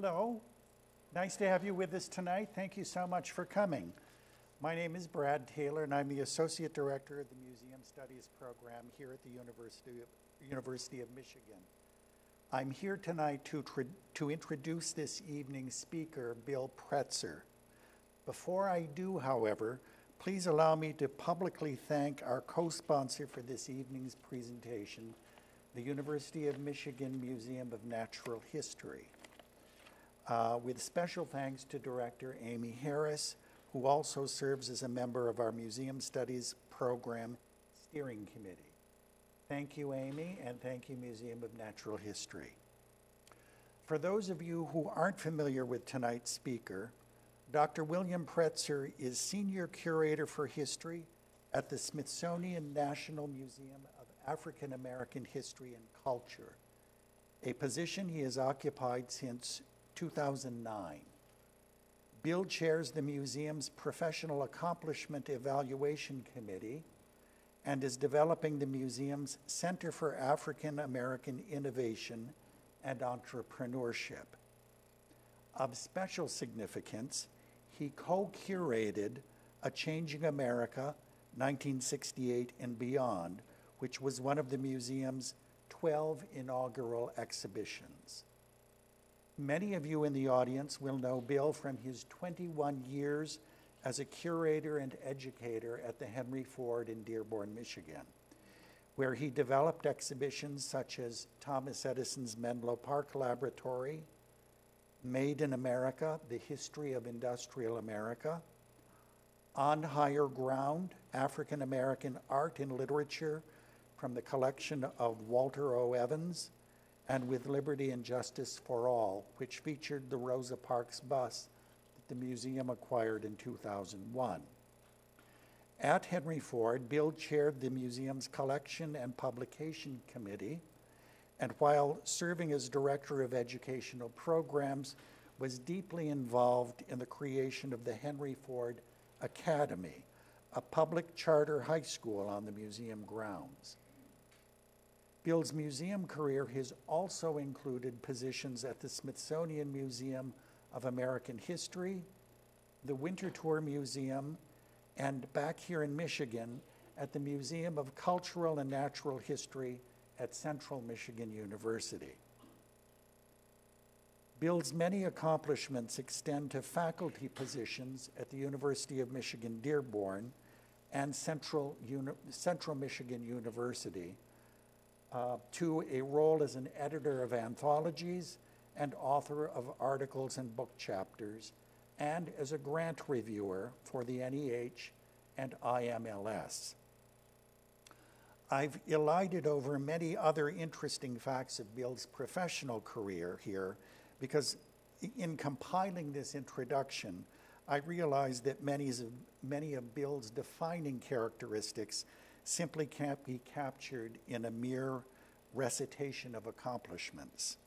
Hello. Nice to have you with us tonight. Thank you so much for coming. My name is Brad Taylor, and I'm the Associate Director of the Museum Studies program here at the University of Michigan. I'm here tonight to introduce this evening's speaker, Bill Pretzer. Before I do, however, please allow me to publicly thank our co-sponsor for this evening's presentation, the University of Michigan Museum of Natural History. With special thanks to Director Amy Harris, who also serves as a member of our Museum Studies Program Steering Committee. Thank you, Amy, and thank you, Museum of Natural History. For those of you who aren't familiar with tonight's speaker, Dr. William Pretzer is Senior Curator for History at the Smithsonian National Museum of African American History and Culture, a position he has occupied since 2009. Bill chairs the museum's Professional Accomplishment Evaluation Committee and is developing the museum's Center for African American Innovation and Entrepreneurship. Of special significance, he co-curated A Changing America, 1968 and Beyond, which was one of the museum's 12 inaugural exhibitions. Many of you in the audience will know Bill from his 21 years as a curator and educator at the Henry Ford in Dearborn, Michigan, where he developed exhibitions such as Thomas Edison's Menlo Park Laboratory, Made in America, The History of Industrial America, On Higher Ground, African American Art and Literature from the collection of Walter O. Evans, and With Liberty and Justice for All, which featured the Rosa Parks bus that the museum acquired in 2001. At Henry Ford, Bill chaired the museum's Collection and Publication Committee, and while serving as Director of Educational Programs, was deeply involved in the creation of the Henry Ford Academy, a public charter high school on the museum grounds. Bill's museum career has also included positions at the Smithsonian Museum of American History, the Winterthur Museum, and back here in Michigan at the Museum of Cultural and Natural History at Central Michigan University. Bill's many accomplishments extend to faculty positions at the University of Michigan Dearborn and Central Michigan University, to a role as an editor of anthologies and author of articles and book chapters, and as a grant reviewer for the NEH and IMLS. I've elided over many other interesting facts of Bill's professional career here because in compiling this introduction, I realized that many of Bill's defining characteristics simply can't be captured in a mere recitation of accomplishments.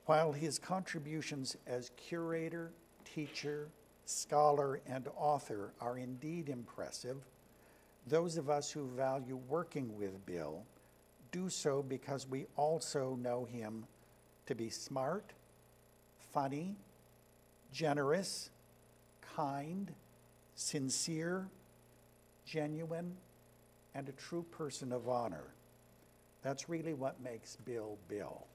While his contributions as curator, teacher, scholar, and author are indeed impressive, those of us who value working with Bill do so because we also know him to be smart, funny, generous, kind, sincere, genuine, and a true person of honor. That's really what makes Bill Bill.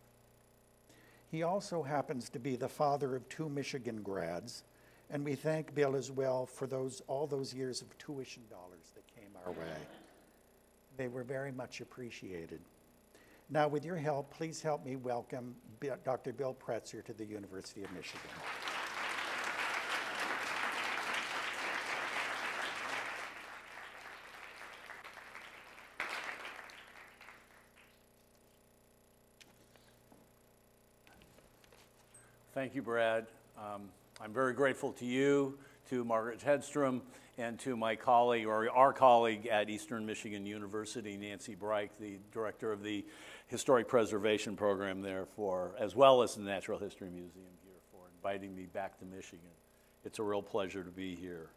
He also happens to be the father of 2 Michigan grads, and we thank Bill as well for all those years of tuition dollars that came our way. They were very much appreciated. Now, with your help, please help me welcome Dr. Bill Pretzer to the University of Michigan. Thank you, Brad. I'm very grateful to you, to Margaret Hedstrom, and to my colleague, or our colleague at Eastern Michigan University, Nancy Breich, the director of the Historic Preservation Program there, as well as the Natural History Museum here, for inviting me back to Michigan. It's a real pleasure to be here.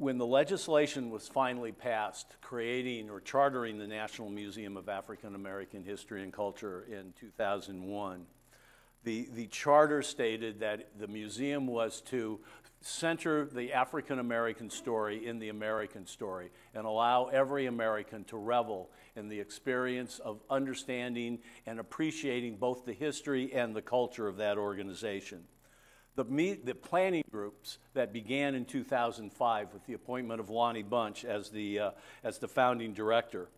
when the legislation was finally passed creating or chartering the National Museum of African American History and Culture in 2001, the charter stated that the museum was to center the African American story in the American story and allow every American to revel in the experience of understanding and appreciating both the history and the culture of that organization. The planning groups that began in 2005 with the appointment of Lonnie Bunch as the founding director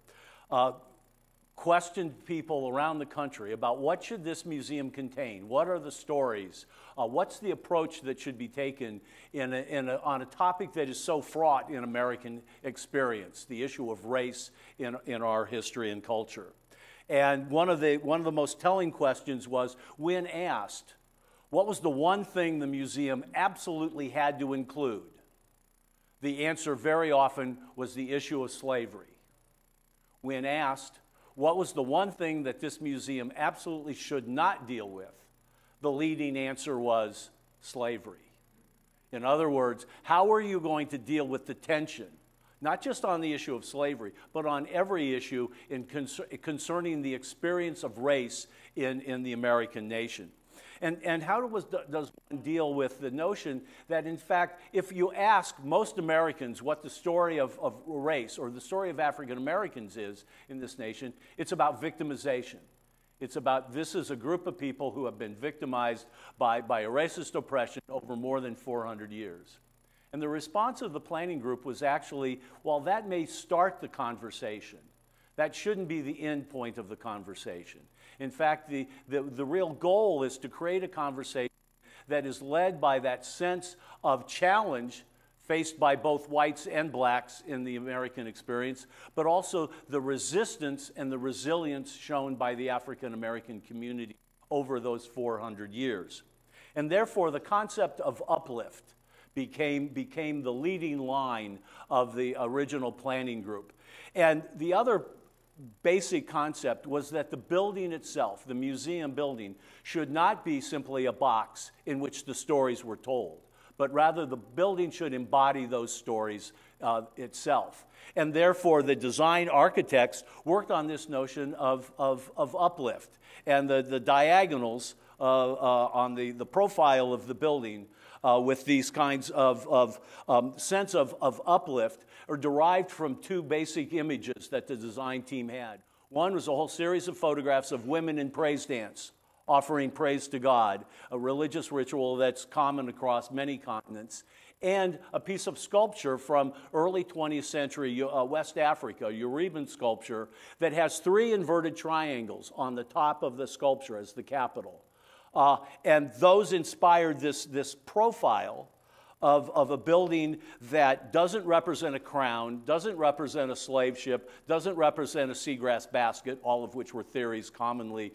questioned people around the country about what should this museum contain, what are the stories, what's the approach that should be taken on a topic that is so fraught in American experience, the issue of race in our history and culture. And one of the most telling questions was, when asked, what was the one thing the museum absolutely had to include? The answer very often was the issue of slavery. When asked, what was the one thing that this museum absolutely should not deal with? The leading answer was slavery. In other words, how are you going to deal with the tension, not just on the issue of slavery, but on every issue concerning the experience of race in the American nation? And how does one deal with the notion that, in fact, if you ask most Americans what the story of race or the story of African Americans is in this nation, it's about victimization. It's about, this is a group of people who have been victimized by a racist oppression over more than 400 years. And the response of the planning group was actually, while that may start the conversation, that shouldn't be the end point of the conversation. In fact, the real goal is to create a conversation that is led by that sense of challenge faced by both whites and blacks in the American experience, but also the resistance and the resilience shown by the African American community over those 400 years. And therefore, the concept of uplift became the leading line of the original planning group. And the other basic concept was that the building itself, the museum building, should not be simply a box in which the stories were told, but rather the building should embody those stories itself. And therefore, the design architects worked on this notion of uplift. And the diagonals on the profile of the building with these kinds of sense of uplift are derived from two basic images that the design team had. One was a whole series of photographs of women in praise dance, offering praise to God, a religious ritual that's common across many continents, and a piece of sculpture from early 20th century West Africa, Yoruban sculpture, that has three inverted triangles on the top of the sculpture as the capital. And those inspired this profile of a building that doesn't represent a crown, doesn't represent a slave ship, doesn't represent a seagrass basket, all of which were theories commonly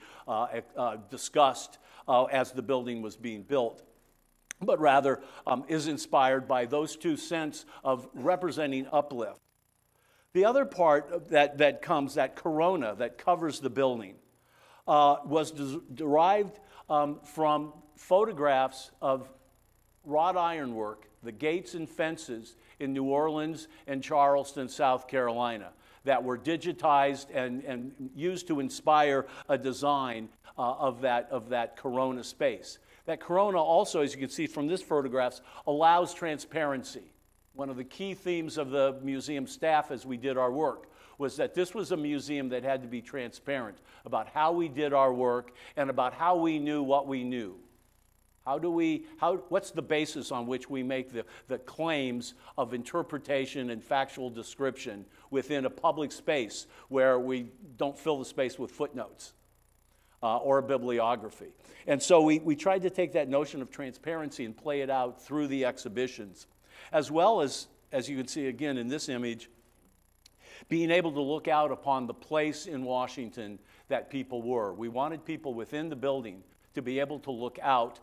discussed as the building was being built, but rather is inspired by those two sense of representing uplift. The other part that comes, that corona that covers the building, was derived from photographs of wrought ironwork, the gates and fences in New Orleans and Charleston, South Carolina, that were digitized and used to inspire a design of that corona space. That corona also, as you can see from this photographs, allows transparency. One of the key themes of the museum staff as we did our work was that this was a museum that had to be transparent about how we did our work and about how we knew what we knew. What's the basis on which we make the claims of interpretation and factual description within a public space where we don't fill the space with footnotes or a bibliography? And so we tried to take that notion of transparency and play it out through the exhibitions, as well as you can see again in this image, being able to look out upon the place in Washington that people were. We wanted people within the building to be able to look out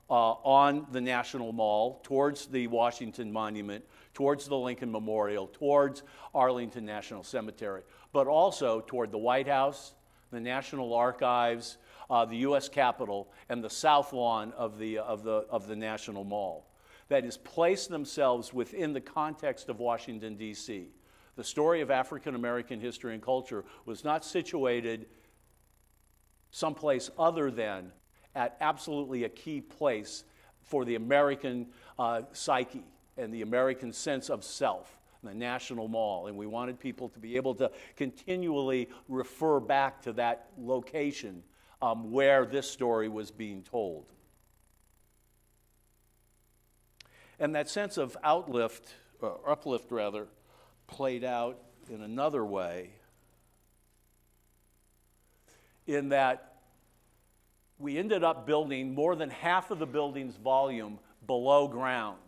on the National Mall, towards the Washington Monument, towards the Lincoln Memorial, towards Arlington National Cemetery, but also toward the White House, the National Archives, the U.S. Capitol, and the South Lawn of the National Mall. that has placed themselves within the context of Washington, D.C. The story of African American history and culture was not situated someplace other than at absolutely a key place for the American psyche and the American sense of self, the National Mall. And we wanted people to be able to continually refer back to that location where this story was being told. And that sense of uplift played out in another way, in that we ended up building more than half of the building's volume below ground,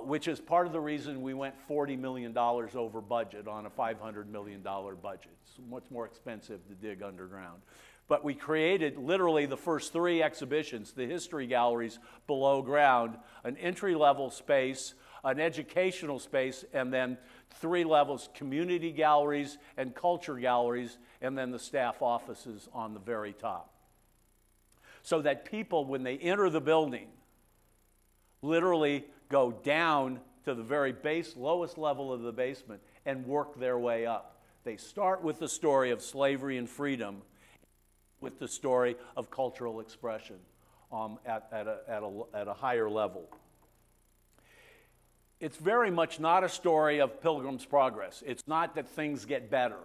which is part of the reason we went $40 million over budget on a $500 million budget. It's much more expensive to dig underground. But we created literally the first 3 exhibitions, the history galleries below ground, an entry-level space, an educational space, and then 3 levels, community galleries and culture galleries, and then the staff offices on the very top. So that people, when they enter the building, literally go down to the very lowest level of the basement and work their way up. They start with the story of slavery and freedom, with the story of cultural expression at a higher level. It's very much not a story of Pilgrim's Progress. It's not that things get better.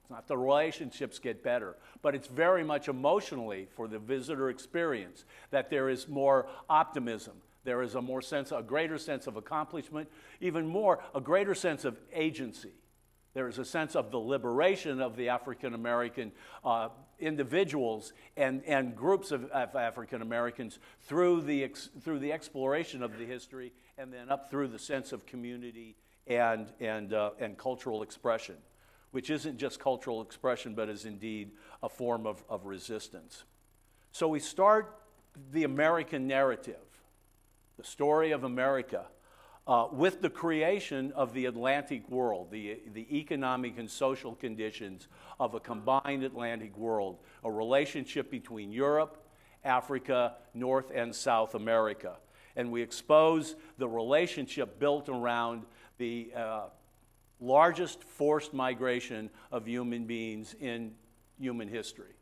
It's not the relationships get better. But it's very much emotionally, for the visitor experience, that there is more optimism. There is a greater sense of accomplishment, even more, a greater sense of agency. There is a sense of the liberation of the African American individuals and groups of African Americans through the exploration of the history, and then up through the sense of community and cultural expression, which isn't just cultural expression, but is indeed a form of resistance. So we start the American narrative, the story of America, with the creation of the Atlantic world, the economic and social conditions of a combined Atlantic world, a relationship between Europe, Africa, North and South America. And we expose the relationship built around the largest forced migration of human beings in human history.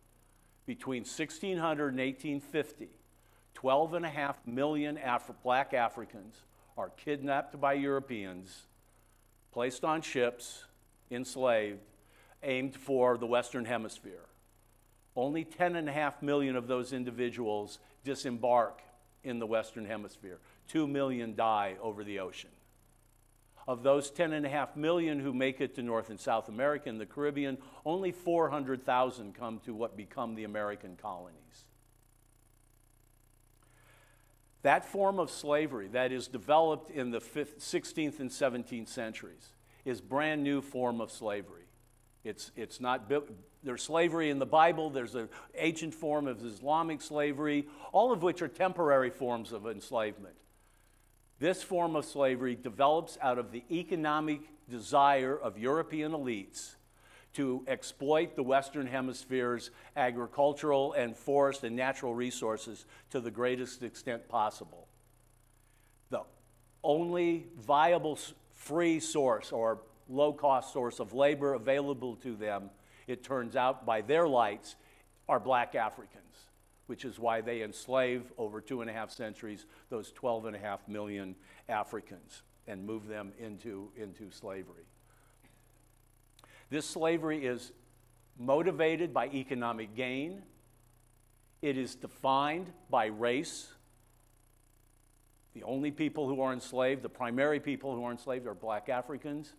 Between 1600 and 1850, 12.5 million black Africans are kidnapped by Europeans, placed on ships, enslaved, aimed for the Western Hemisphere. Only 10.5 million of those individuals disembark in the Western Hemisphere. 2 million die over the ocean. Of those 10.5 million who make it to North and South America and the Caribbean, only 400,000 come to what become the American colonies. That form of slavery that is developed in the 16th and 17th centuries is a brand new form of slavery. It's not, there's slavery in the Bible, there's an ancient form of Islamic slavery, all of which are temporary forms of enslavement. This form of slavery develops out of the economic desire of European elites to exploit the Western Hemisphere's agricultural and forest and natural resources to the greatest extent possible. The only viable free source or low-cost source of labor available to them, it turns out by their lights, are black Africans, which is why they enslave over 2.5 centuries those 12.5 million Africans and move them into slavery. This slavery is motivated by economic gain. It is defined by race. The only people who are enslaved, the primary people who are enslaved, are black Africans.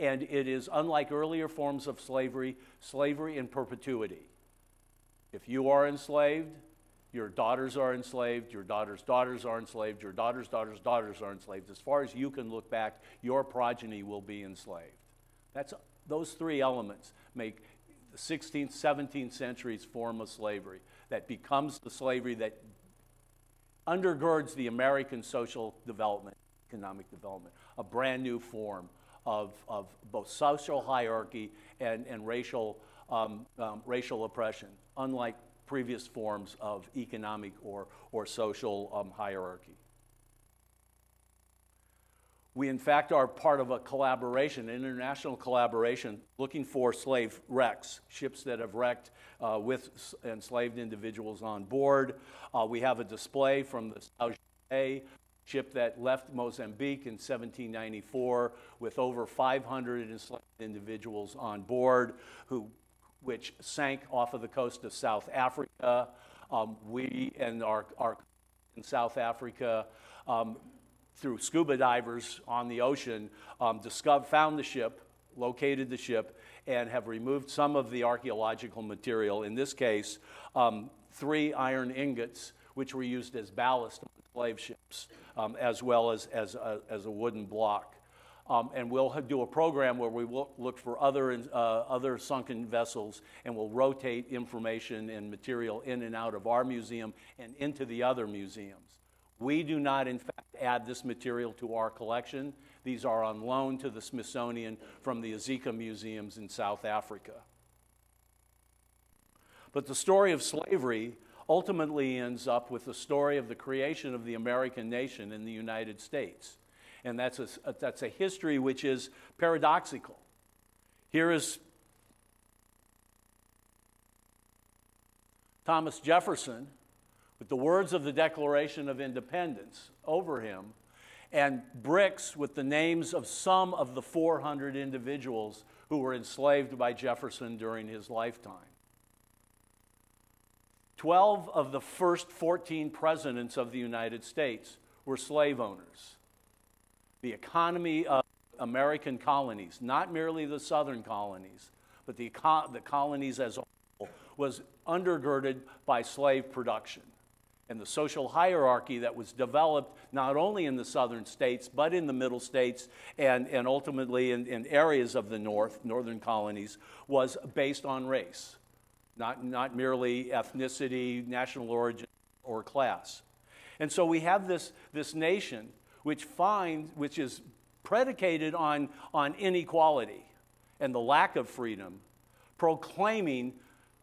And it is, unlike earlier forms of slavery, slavery in perpetuity. If you are enslaved, your daughters are enslaved, your daughters' daughters are enslaved, your daughters' daughters' daughters are enslaved. As far as you can look back, your progeny will be enslaved. Those 3 elements make the 16th, 17th centuries form of slavery that becomes the slavery that undergirds the American social development, economic development, a brand new form of both social hierarchy and racial oppression, unlike previous forms of economic or social hierarchy. We, in fact, are part of a collaboration, an international collaboration, looking for slave wrecks, ships that have wrecked with enslaved individuals on board. We have a display from the South Bay ship that left Mozambique in 1794 with over 500 enslaved individuals on board, which sank off of the coast of South Africa. We and our in South Africa, through scuba divers on the ocean, found the ship, located the ship, and have removed some of the archaeological material. In this case, 3 iron ingots, which were used as ballast on slave ships, as well as a wooden block. And we'll do a program where we will look for other sunken vessels, and we'll rotate information and material in and out of our museum and into the other museums. We do not, in fact, add this material to our collection. These are on loan to the Smithsonian from the Azika museums in South Africa. But the story of slavery ultimately ends up with the story of the creation of the American nation in the United States. And that's a history which is paradoxical. Here is Thomas Jefferson with the words of the Declaration of Independence over him, and bricks with the names of some of the 400 individuals who were enslaved by Jefferson during his lifetime. 12 of the first 14 presidents of the United States were slave owners. The economy of American colonies, not merely the southern colonies, but the colonies as a whole, was undergirded by slave production. And the social hierarchy that was developed not only in the southern states, but in the middle states and ultimately in areas of the northern colonies, was based on race, not merely ethnicity, national origin, or class. And so we have this nation which is predicated on inequality and the lack of freedom, proclaiming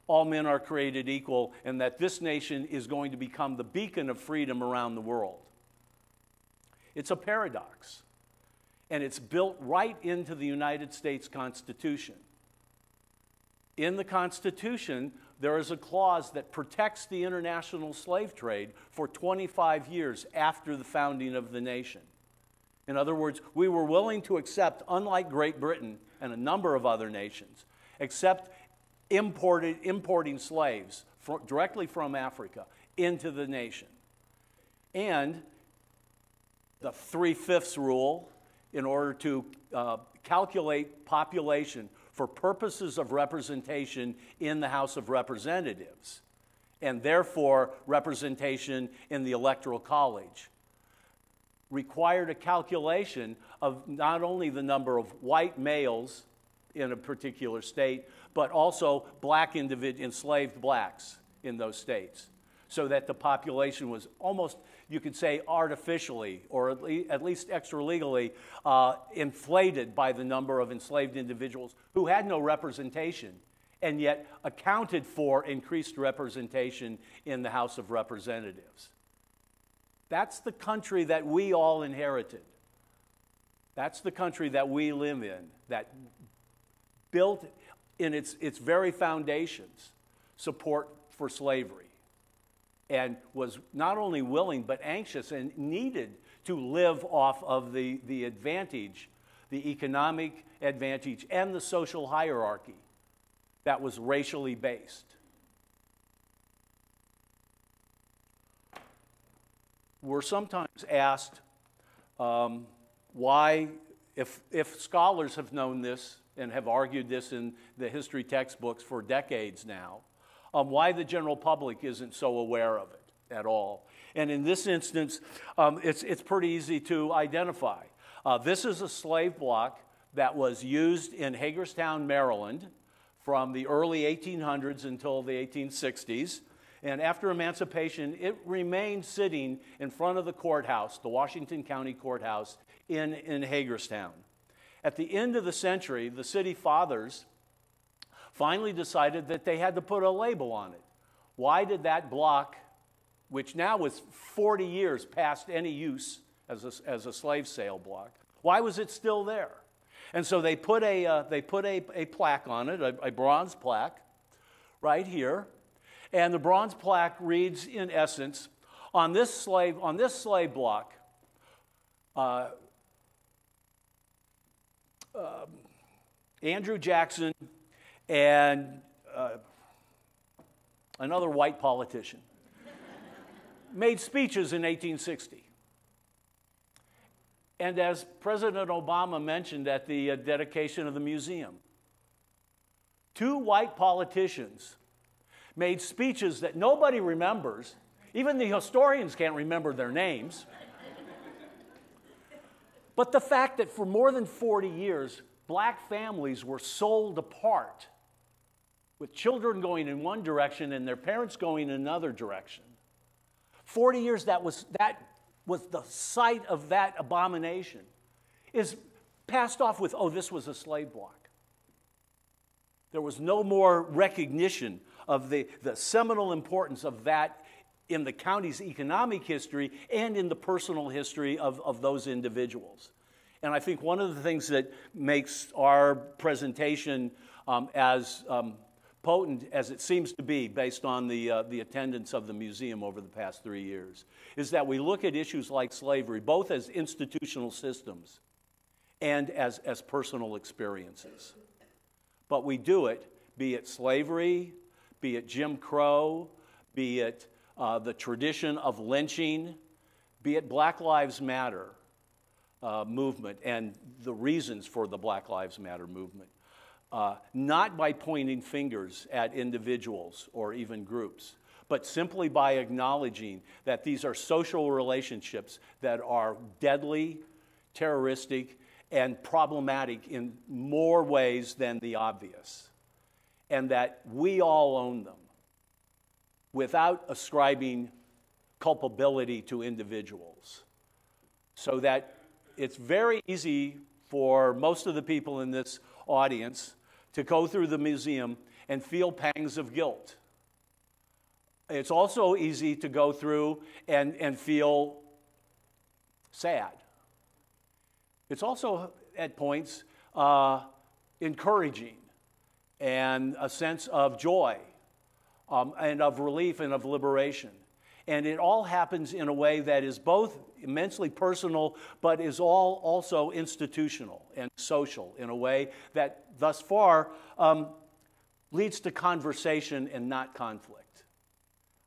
all men are created equal, and that this nation is going to become the beacon of freedom around the world. It's a paradox, and it's built right into the United States Constitution. In the Constitution, there is a clause that protects the international slave trade for 25 years after the founding of the nation. In other words, we were willing to accept, unlike Great Britain and a number of other nations, accept importing slaves directly from Africa into the nation. And the 3/5 rule, in order to calculate population for purposes of representation in the House of Representatives, and therefore representation in the Electoral College, required a calculation of not only the number of white males in a particular state, but also enslaved blacks in those states, so that the population was almost, you could say, artificially, or at least extra-legally, inflated by the number of enslaved individuals who had no representation, and yet accounted for increased representation in the House of Representatives. That's the country that we all inherited. That's the country that we live in, that built in its very foundations support for slavery, and was not only willing but anxious and needed to live off of the advantage, the economic advantage, and the social hierarchy that was racially based. We're sometimes asked why, if scholars have known this and have argued this in the history textbooks for decades now, why the general public isn't so aware of it at all. And in this instance, it's pretty easy to identify. This is a slave block that was used in Hagerstown, Maryland, from the early 1800s until the 1860s. And after emancipation, it remained sitting in front of the courthouse, the Washington County Courthouse in Hagerstown. At the end of the century, the city fathers finally decided that they had to put a label on it. Why did that block, which now was 40 years past any use as a slave sale block, Why was it still there? And so they put a plaque on it, a bronze plaque, right here. And the bronze plaque reads, in essence, on this slave block, Andrew Jackson and another white politician made speeches in 1860. And as President Obama mentioned at the dedication of the museum, 2 white politicians made speeches that nobody remembers. Even the historians can't remember their names. But the fact that for more than 40 years, black families were sold apart, with children going in one direction and their parents going in another direction. 40 years, that was the site of that abomination, is passed off with, oh, this was a slave block. There was no more recognition of the seminal importance of that in the county's economic history and in the personal history of those individuals. And I think one of the things that makes our presentation as potent as it seems to be based on the attendance of the museum over the past 3 years is that we look at issues like slavery both as institutional systems and as personal experiences. But we do it, be it slavery, be it Jim Crow, be it the tradition of lynching, be it Black Lives Matter movement and the reasons for the Black Lives Matter movement. Not by pointing fingers at individuals or even groups, but simply by acknowledging that these are social relationships that are deadly, terroristic, and problematic in more ways than the obvious, and that we all own them without ascribing culpability to individuals. So that it's very easy for most of the people in this audience to go through the museum and feel pangs of guilt. It's also easy to go through and feel sad. It's also, at points, encouraging and a sense of joy and of relief and of liberation. And it all happens in a way that is both immensely personal, but is all also institutional and social in a way that thus far leads to conversation and not conflict.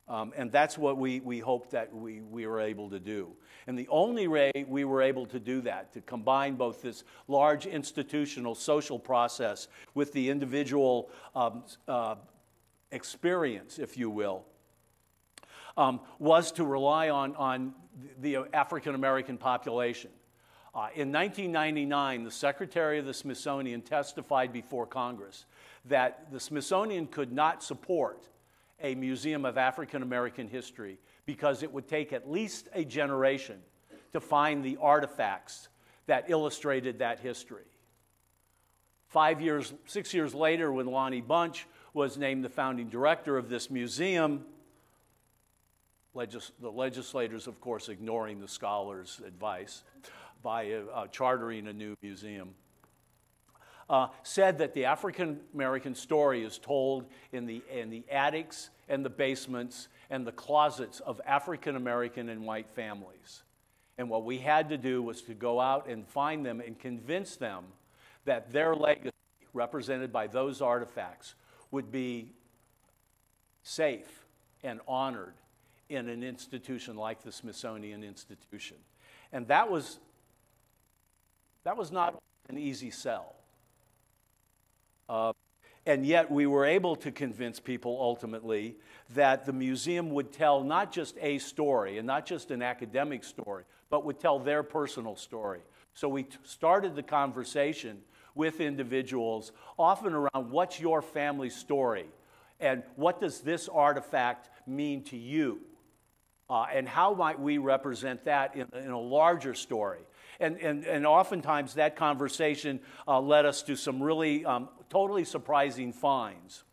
And that's what we hope that we were able to do. And the only way we were able to do that, to combine both this large institutional social process with the individual experience, if you will, was to rely on the African American population. In 1999, the Secretary of the Smithsonian testified before Congress that the Smithsonian could not support a museum of African American history because it would take at least a generation to find the artifacts that illustrated that history. 6 years later, when Lonnie Bunch was named the founding director of this museum, the legislators, of course, ignoring the scholars' advice by chartering a new museum, said that the African American story is told in the attics and the basements and the closets of African American and white families. And what we had to do was to go out and find them and convince them that their legacy, represented by those artifacts, would be safe and honored in an institution like the Smithsonian Institution. And that was not an easy sell. And yet we were able to convince people ultimately that the museum would tell not just a story and not just an academic story, but would tell their personal story. So we started the conversation with individuals, often around what's your family story and what does this artifact mean to you? And how might we represent that in a larger story? And oftentimes that conversation led us to some really totally surprising finds.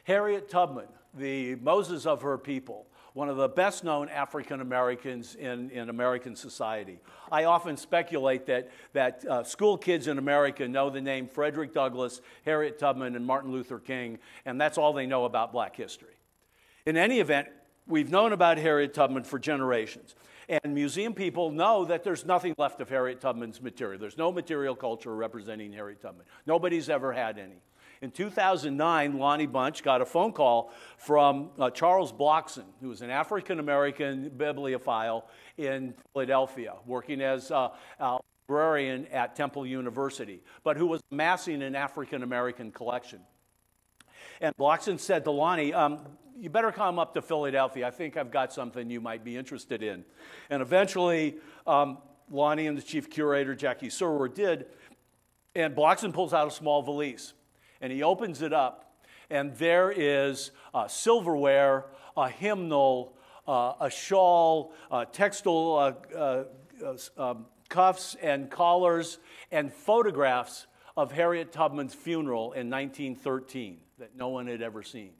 Harriet Tubman, the Moses of her people, one of the best known African Americans in American society. I often speculate that school kids in America know the name Frederick Douglass, Harriet Tubman, and Martin Luther King, and that's all they know about black history. In any event, we've known about Harriet Tubman for generations. And museum people know that there's nothing left of Harriet Tubman's material. There's no material culture representing Harriet Tubman. Nobody's ever had any. In 2009, Lonnie Bunch got a phone call from Charles Blockson, who was an African-American bibliophile in Philadelphia, working as a librarian at Temple University, but who was amassing an African-American collection. And Blockson said to Lonnie, you better come up to Philadelphia. I think I've got something you might be interested in. And eventually, Lonnie and the chief curator, Jackie Surwer, did, and Blockson pulls out a small valise. And he opens it up, and there is silverware, a hymnal, a shawl, textile cuffs and collars, and photographs of Harriet Tubman's funeral in 1913 that no one had ever seen.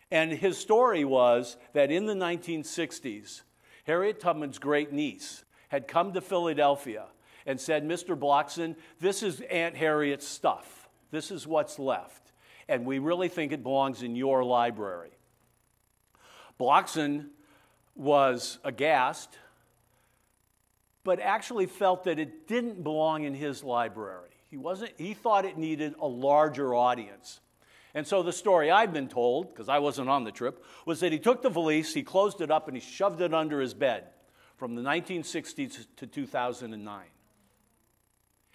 And his story was that in the 1960s, Harriet Tubman's great niece had come to Philadelphia and said, Mr. Blockson, this is Aunt Harriet's stuff. This is what's left, and we really think it belongs in your library. Blockson was aghast, but actually felt that it didn't belong in his library. He thought it needed a larger audience. And so the story I've been told, because I wasn't on the trip, was that he took the valise, he closed it up, and he shoved it under his bed from the 1960s to 2009.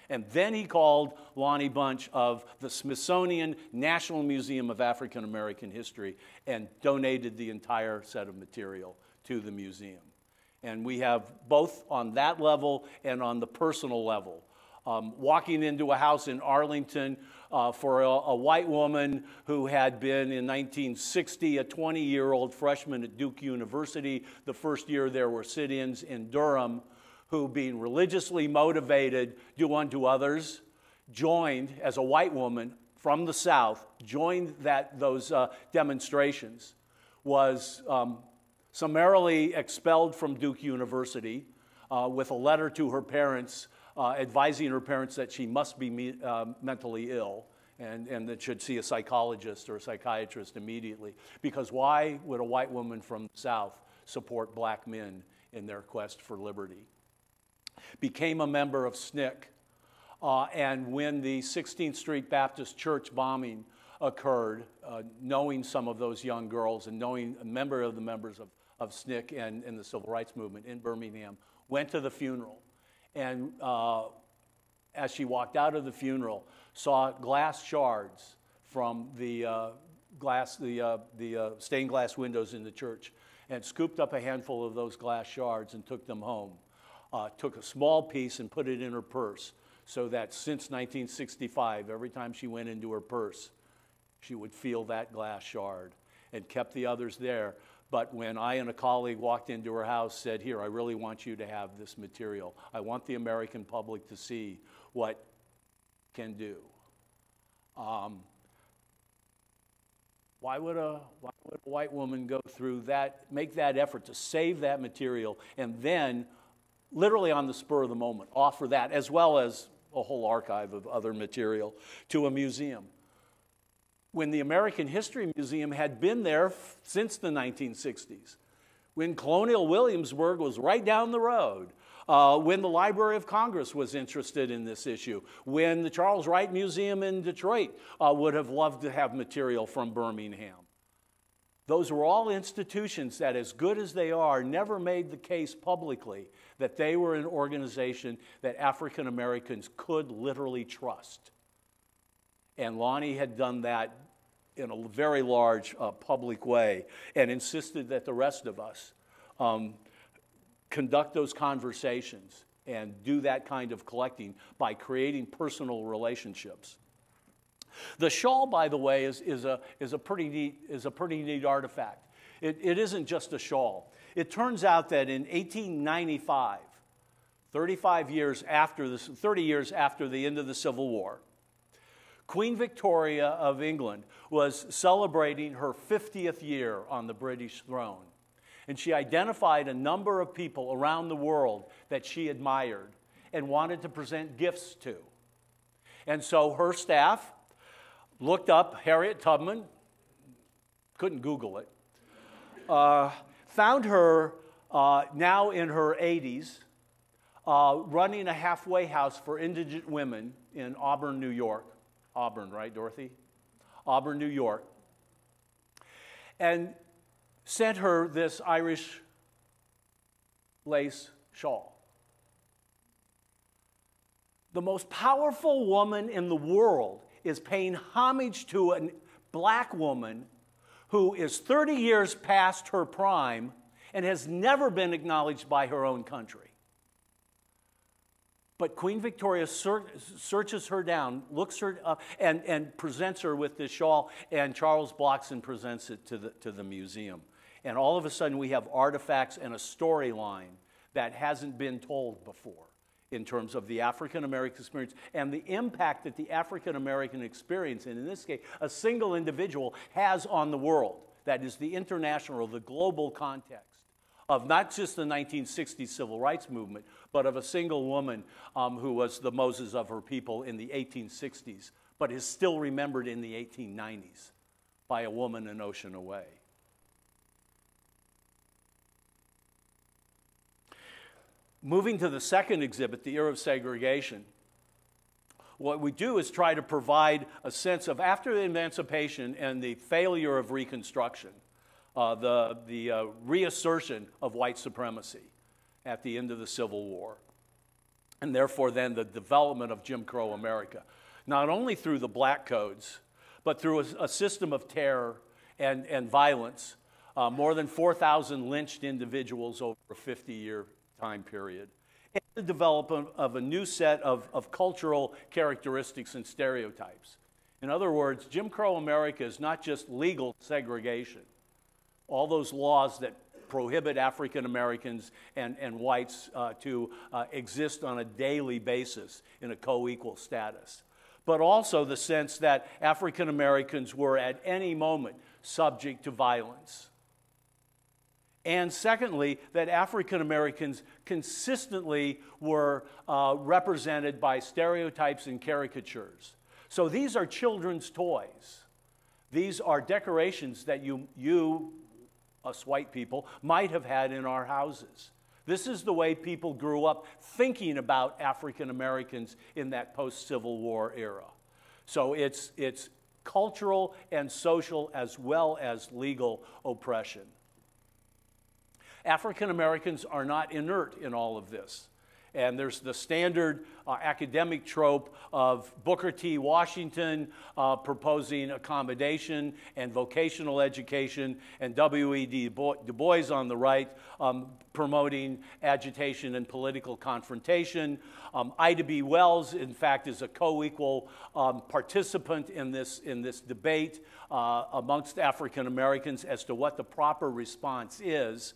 And then he called Lonnie Bunch of the Smithsonian National Museum of African American History and donated the entire set of material to the museum. And we have both on that level and on the personal level. Walking into a house in Arlington for a white woman who had been in 1960 a 20-year-old freshman at Duke University. The first year there were sit-ins in Durham, who, being religiously motivated, do unto others, joined, as a white woman from the South, joined those demonstrations, was summarily expelled from Duke University with a letter to her parents advising her parents that she must be mentally ill and that should see a psychologist or a psychiatrist immediately. Because why would a white woman from the South support black men in their quest for liberty? Became a member of SNCC, and when the 16th Street Baptist Church bombing occurred, knowing some of those young girls and knowing a member of the members of SNCC and the Civil Rights Movement in Birmingham, went to the funeral. And as she walked out of the funeral, saw glass shards from the stained glass windows in the church, and scooped up a handful of those glass shards and took them home. Took a small piece and put it in her purse, so that since 1965, every time she went into her purse, she would feel that glass shard, and kept the others there. But when I and a colleague walked into her house, said, here, I really want you to have this material. I want the American public to see what it can do. Why would a white woman go through that, make that effort to save that material, and then literally on the spur of the moment, offer that, as well as a whole archive of other material, to a museum? When the American History Museum had been there since the 1960s, when Colonial Williamsburg was right down the road, when the Library of Congress was interested in this issue, when the Charles Wright Museum in Detroit would have loved to have material from Birmingham. Those were all institutions that, as good as they are, never made the case publicly that they were an organization that African Americans could literally trust. And Lonnie had done that in a very large public way, and insisted that the rest of us conduct those conversations and do that kind of collecting by creating personal relationships. The shawl, by the way, is a pretty neat artifact. It isn't just a shawl. It turns out that in 1895, 30 years after the end of the Civil War, Queen Victoria of England was celebrating her 50th year on the British throne. And she identified a number of people around the world that she admired and wanted to present gifts to. And so her staff looked up Harriet Tubman, couldn't Google it, found her now in her 80s, running a halfway house for indigent women in Auburn, New York. Auburn, right, Dorothy? Auburn, New York. And sent her this Irish lace shawl. The most powerful woman in the world is paying homage to a black woman who is 30 years past her prime and has never been acknowledged by her own country. But Queen Victoria searches her down, looks her up, and presents her with this shawl, and Charles Blockson presents it to the museum. And all of a sudden we have artifacts and a storyline that hasn't been told before in terms of the African American experience and the impact that the African American experience, and in this case, a single individual, has on the world. That is the international or the global context of not just the 1960s civil rights movement, but of a single woman who was the Moses of her people in the 1860s, but is still remembered in the 1890s by a woman an ocean away. Moving to the second exhibit, the Era of Segregation, what we do is try to provide a sense of, after the emancipation and the failure of Reconstruction, the reassertion of white supremacy at the end of the Civil War, and therefore then the development of Jim Crow America, not only through the black codes, but through a system of terror and violence, more than 4,000 lynched individuals over a 50-year time period, and the development of a new set of cultural characteristics and stereotypes. In other words, Jim Crow America is not just legal segregation, all those laws that prohibit African Americans and whites to exist on a daily basis in a co-equal status, but also the sense that African Americans were at any moment subject to violence. And secondly, that African Americans consistently were represented by stereotypes and caricatures. So these are children's toys. These are decorations that you, us white people, might have had in our houses. This is the way people grew up thinking about African Americans in that post-Civil War era. So it's cultural and social as well as legal oppression. African Americans are not inert in all of this. And there's the standard academic trope of Booker T. Washington proposing accommodation and vocational education, and W.E.B. Du Bois on the right promoting agitation and political confrontation. Ida B. Wells, in fact, is a co-equal participant in this debate amongst African Americans as to what the proper response is.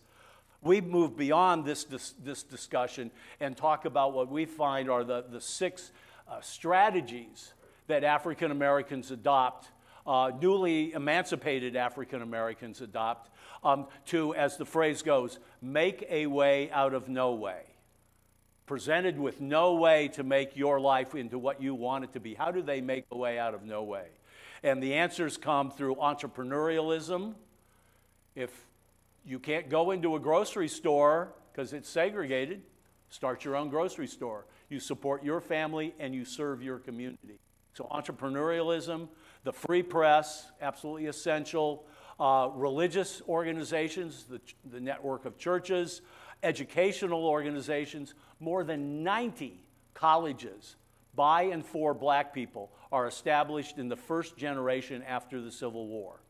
We move beyond this discussion and talk about what we find are the six strategies that African Americans adopt, newly emancipated African Americans adopt, to, as the phrase goes, make a way out of no way. Presented with no way to make your life into what you want it to be. How do they make a way out of no way? And the answers come through entrepreneurialism. If you can't go into a grocery store because it's segregated, start your own grocery store. You support your family and you serve your community. So entrepreneurialism, the free press, absolutely essential. Religious organizations, the network of churches, educational organizations. More than 90 colleges by and for black people are established in the first generation after the Civil War.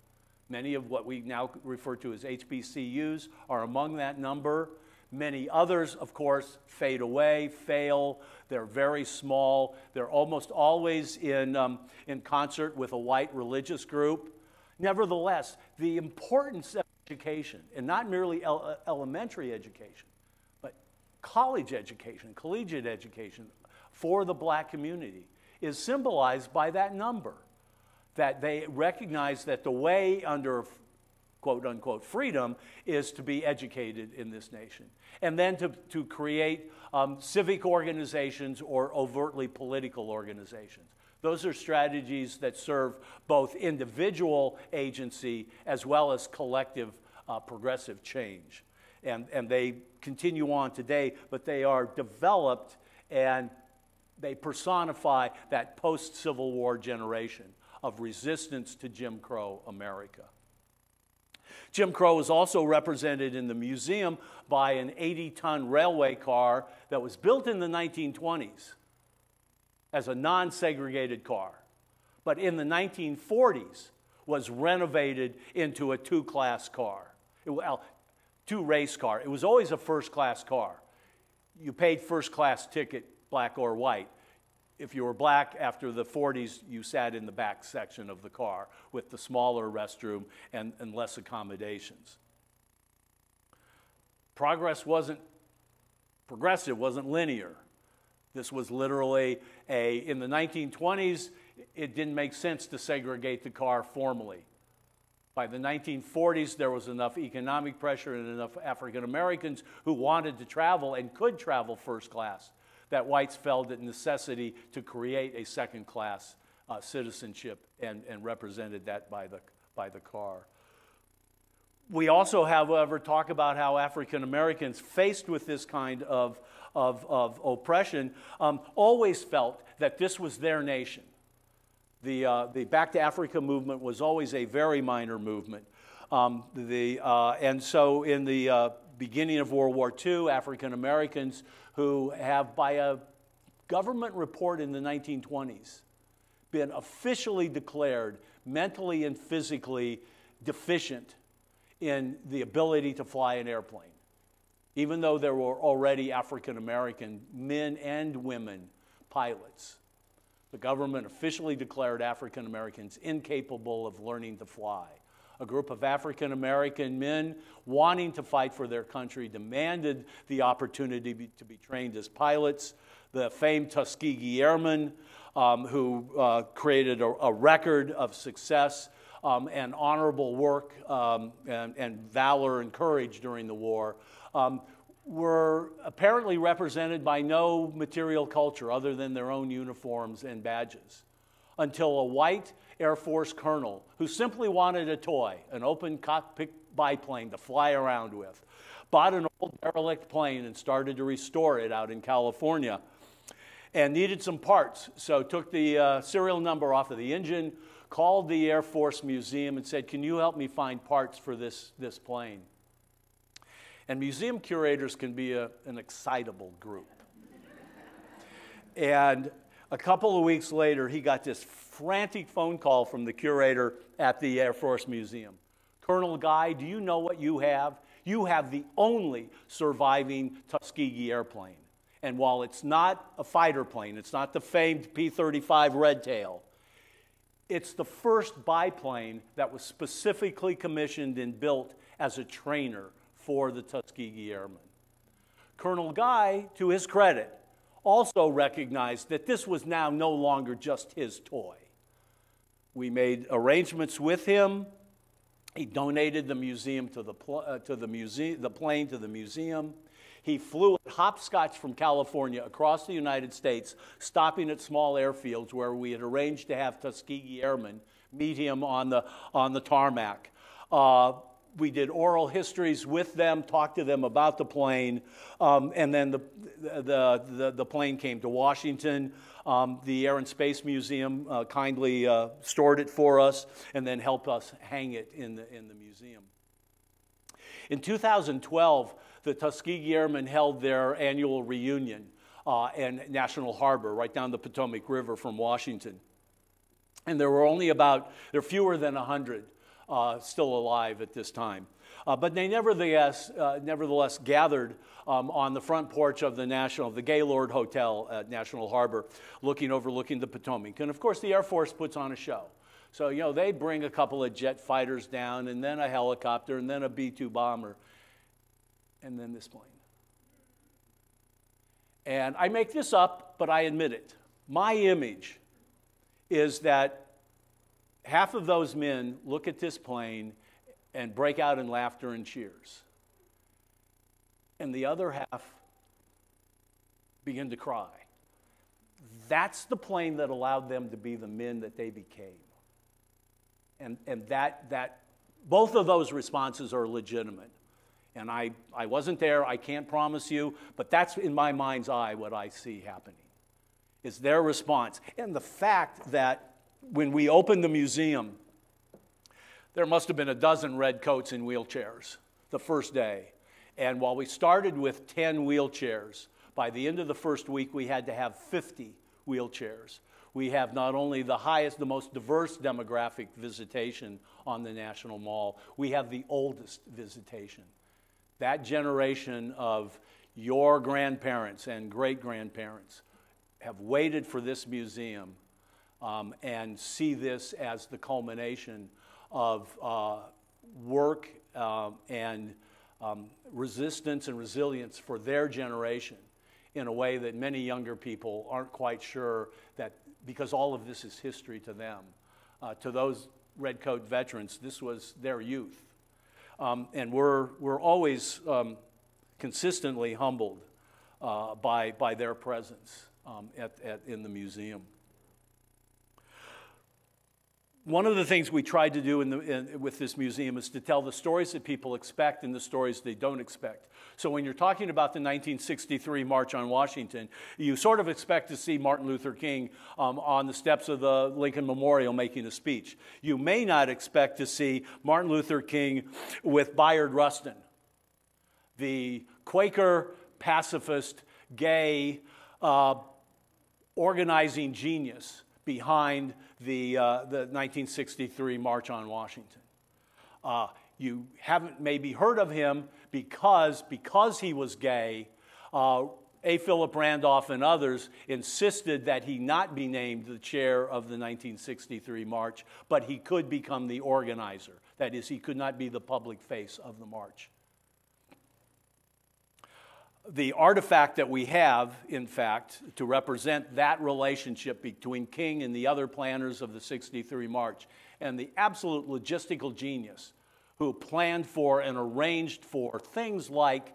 Many of what we now refer to as HBCUs are among that number. Many others, of course, fade away, fail. They're very small. They're almost always in concert with a white religious group. Nevertheless, the importance of education, and not merely elementary education, but college education, collegiate education for the black community, is symbolized by that number. That they recognize that the way under quote-unquote freedom is to be educated in this nation. And then to create civic organizations or overtly political organizations. Those are strategies that serve both individual agency as well as collective progressive change. And they continue on today, but they are developed and they personify that post-Civil War generation of resistance to Jim Crow America. Jim Crow is also represented in the museum by an 80-ton railway car that was built in the 1920s as a non-segregated car, but in the 1940s was renovated into a two-class car, two-race car. It was always a first-class car. You paid first-class ticket, black or white. If you were black after the 40s, you sat in the back section of the car with the smaller restroom and less accommodations. Progressive wasn't linear. This was literally in the 1920s, it didn't make sense to segregate the car formally. By the 1940s, there was enough economic pressure and enough African Americans who wanted to travel and could travel first class that whites felt it necessity to create a second-class citizenship and represented that by the car. We also, however, talk about how African Americans faced with this kind of oppression always felt that this was their nation. The Back to Africa movement was always a very minor movement. And so in the beginning of World War II, African Americans who have, by a government report in the 1920s, been officially declared mentally and physically deficient in the ability to fly an airplane, even though there were already African American men and women pilots. The government officially declared African Americans incapable of learning to fly. A group of African American men wanting to fight for their country demanded the opportunity to be trained as pilots. The famed Tuskegee Airmen, who created a record of success and honorable work and valor and courage during the war, were apparently represented by no material culture other than their own uniforms and badges, until a white Air Force colonel who simply wanted a toy, an open cockpit biplane to fly around with, bought an old derelict plane and started to restore it out in California and needed some parts. So took the serial number off of the engine, called the Air Force Museum and said, "Can you help me find parts for this plane?" And museum curators can be an excitable group. And a couple of weeks later, he got this frantic phone call from the curator at the Air Force Museum. "Colonel Guy, do you know what you have? You have the only surviving Tuskegee airplane. And while it's not a fighter plane, it's not the famed P-35 Red Tail, it's the first biplane that was specifically commissioned and built as a trainer for the Tuskegee Airmen." Colonel Guy, to his credit, also recognized that this was now no longer just his toy. We made arrangements with him. He donated the museum to the plane to the museum. He flew hopscotch from California across the United States, stopping at small airfields where we had arranged to have Tuskegee Airmen meet him on the tarmac. We did oral histories with them, talked to them about the plane, and then the plane came to Washington. The Air and Space Museum kindly stored it for us and then helped us hang it in the museum. In 2012, the Tuskegee Airmen held their annual reunion in National Harbor, right down the Potomac River from Washington. And there were fewer than 100 still alive at this time. But they nevertheless gathered on the front porch of the Gaylord Hotel at National Harbor, overlooking the Potomac. And of course, the Air Force puts on a show. So, they bring a couple of jet fighters down, and then a helicopter, and then a B-2 bomber, and then this plane. And I make this up, but I admit it. My image is that half of those men look at this plane and break out in laughter and cheers. And the other half begin to cry. That's the plane that allowed them to be the men that they became. And that both of those responses are legitimate. And I wasn't there, I can't promise you, but that's in my mind's eye what I see happening, is their response. And the fact that when we opened the museum, there must have been a dozen redcoats in wheelchairs the first day. And while we started with 10 wheelchairs, by the end of the first week, we had to have 50 wheelchairs. We have not only the highest, the most diverse demographic visitation on the National Mall, we have the oldest visitation. That generation of your grandparents and great-grandparents have waited for this museum and see this as the culmination of work and resistance and resilience for their generation in a way that many younger people aren't quite sure, that because all of this is history to them. To those redcoat veterans, this was their youth. And we're always consistently humbled by their presence in the museum. One of the things we tried to do with this museum is to tell the stories that people expect and the stories they don't expect. So when you're talking about the 1963 March on Washington, you sort of expect to see Martin Luther King on the steps of the Lincoln Memorial making a speech. You may not expect to see Martin Luther King with Bayard Rustin, the Quaker, pacifist, gay, organizing genius behind the 1963 March on Washington. You haven't maybe heard of him because he was gay. A. Philip Randolph and others insisted that he not be named the chair of the 1963 March, but he could become the organizer. That is, he could not be the public face of the march. The artifact that we have, in fact, to represent that relationship between King and the other planners of the 63 March and the absolute logistical genius who planned for and arranged for things like,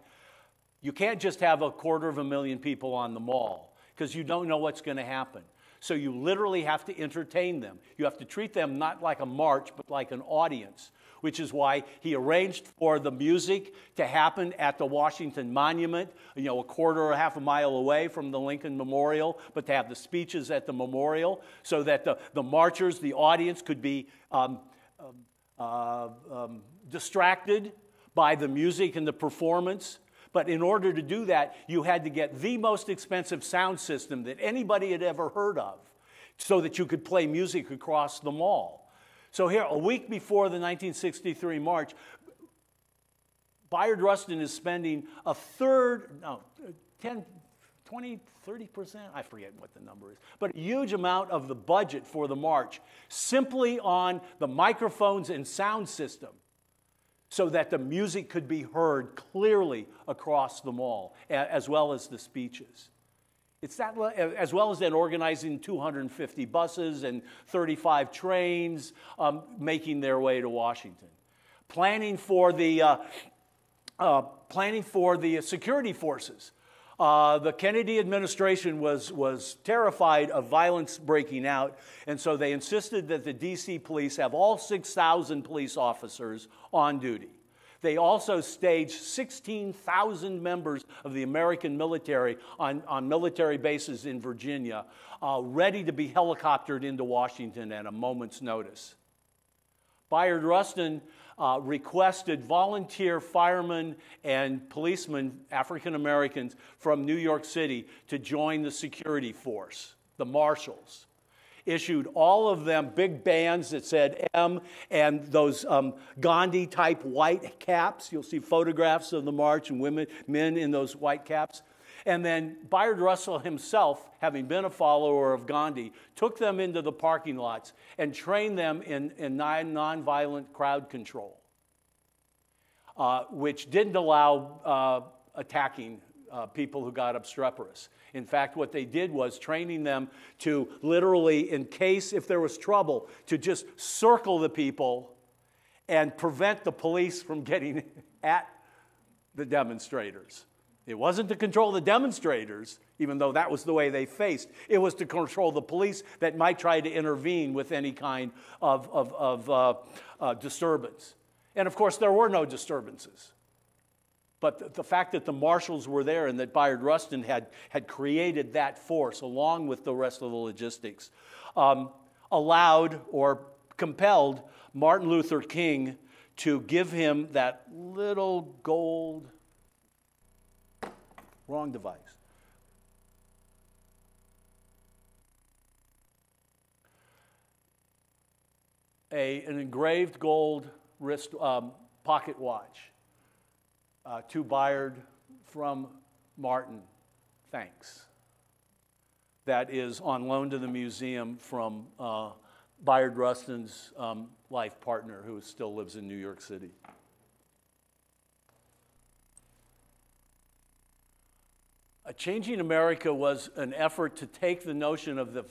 you can't just have 250,000 people on the mall because you don't know what's going to happen. So you literally have to entertain them. You have to treat them not like a march, but like an audience, which is why he arranged for the music to happen at the Washington Monument, a quarter or half a mile away from the Lincoln Memorial, but to have the speeches at the memorial so that the marchers, the audience, could be distracted by the music and the performance. But in order to do that, you had to get the most expensive sound system that anybody had ever heard of so that you could play music across the mall. So here, a week before the 1963 March, Bayard Rustin is spending 10, 20, 30%, I forget what the number is, but a huge amount of the budget for the march simply on the microphones and sound system so that the music could be heard clearly across the mall, as well as the speeches. It's that, as well as then organizing 250 buses and 35 trains making their way to Washington. Planning for the security forces. The Kennedy administration was terrified of violence breaking out, and so they insisted that the D.C. police have all 6,000 police officers on duty. They also staged 16,000 members of the American military on military bases in Virginia, ready to be helicoptered into Washington at a moment's notice. Bayard Rustin requested volunteer firemen and policemen, African Americans, from New York City to join the security force, the marshals. Issued all of them big bands that said M and those Gandhi-type white caps. You'll see photographs of the march and men in those white caps. And then Bayard Rustin himself, having been a follower of Gandhi, took them into the parking lots and trained them in nonviolent crowd control, which didn't allow attacking people who got obstreperous. In fact, what they did was training them to literally, in case if there was trouble, to just circle the people and prevent the police from getting at the demonstrators. It wasn't to control the demonstrators, even though that was the way they faced. It was to control the police that might try to intervene with any kind of disturbance. And of course, there were no disturbances. But the fact that the marshals were there and that Bayard Rustin had created that force along with the rest of the logistics allowed or compelled Martin Luther King to give him that little gold, wrong device, an engraved gold wrist pocket watch to Bayard from Martin, thanks. That is on loan to the museum from Bayard Rustin's life partner, who still lives in New York City. Changing America was an effort to take the notion of the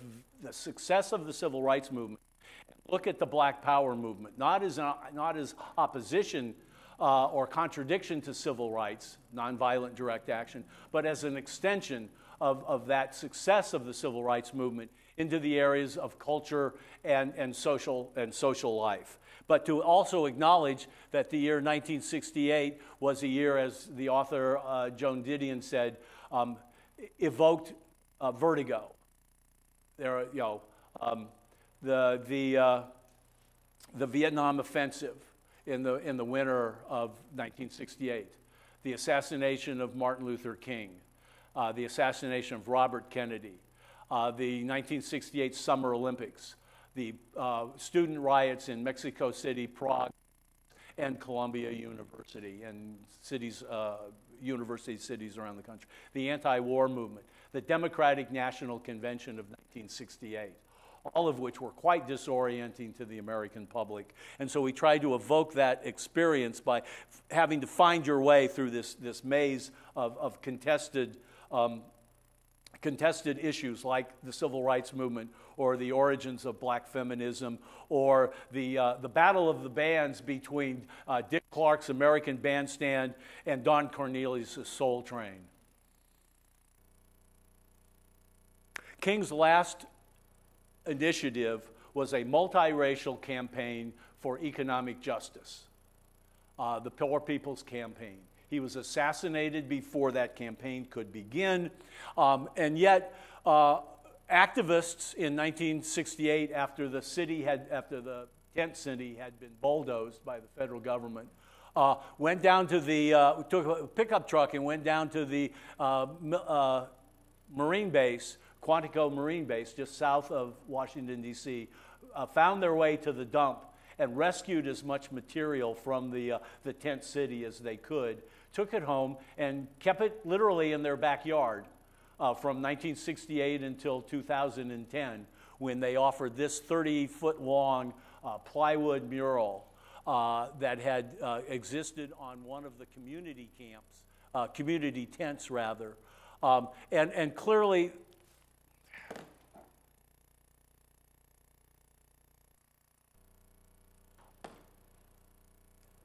success of the civil rights movement and look at the Black Power movement, not as opposition or contradiction to civil rights, nonviolent direct action, but as an extension of that success of the civil rights movement into the areas of culture and social life. But to also acknowledge that the year 1968 was a year, as the author Joan Didion said, evoked vertigo. There, the Vietnam offensive in the winter of 1968, the assassination of Martin Luther King, the assassination of Robert Kennedy, the 1968 Summer Olympics, the student riots in Mexico City, Prague, and Columbia University, and university cities around the country, the anti-war movement, the Democratic National Convention of 1968, all of which were quite disorienting to the American public. And so we tried to evoke that experience by having to find your way through this maze of contested issues like the civil rights movement or the origins of black feminism or the battle of the bands between Dick Clark's American Bandstand and Don Cornelius' Soul Train. King's last initiative was a multiracial campaign for economic justice, the Poor People's Campaign. He was assassinated before that campaign could begin, and yet activists in 1968, after the tent city had been bulldozed by the federal government, went down to took a pickup truck and went down to the Marine base, Quantico Marine Base, just south of Washington, D.C., found their way to the dump and rescued as much material from the tent city as they could, took it home, and kept it literally in their backyard from 1968 until 2010, when they offered this 30-foot-long plywood mural that had existed on one of the community camps, community tents rather, and clearly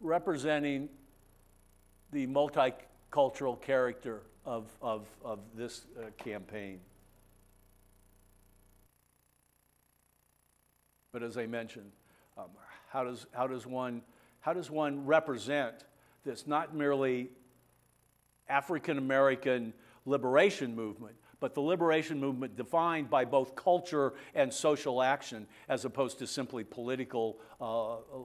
representing the multicultural character of this campaign. But as I mentioned, how does one represent this not merely African American liberation movement, but the liberation movement defined by both culture and social action, as opposed to simply political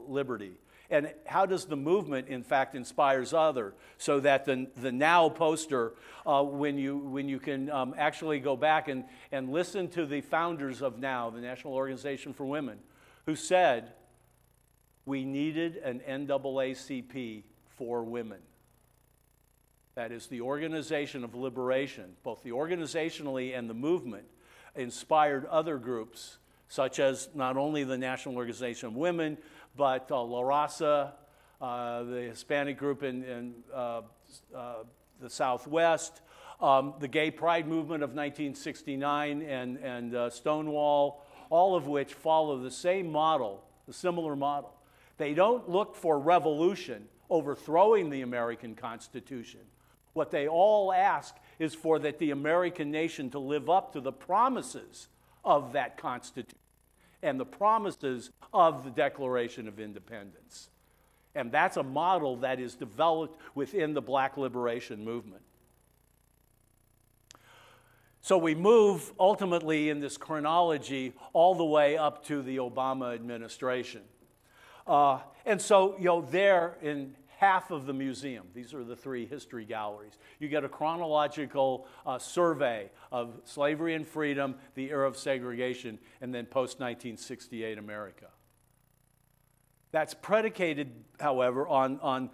liberty? And how does the movement, in fact, inspires others, so that the Now poster, when you can actually go back and listen to the founders of Now, the National Organization for Women, who said, we needed an NAACP for women. That is the organization of liberation, both the organizationally and the movement, inspired other groups, such as not only the National Organization of Women, but La Raza, the Hispanic group in the Southwest, the Gay Pride movement of 1969 and Stonewall, all of which follow the same model, the similar model. They don't look for revolution, overthrowing the American Constitution. What they all ask is for that the American nation to live up to the promises of that Constitution and the promises of the Declaration of Independence. And that's a model that is developed within the Black liberation movement. So we move ultimately in this chronology all the way up to the Obama administration. And so, there in half of the museum, these are the three history galleries, you get a chronological survey of slavery and freedom, the era of segregation, and then post-1968 America. That's predicated, however, on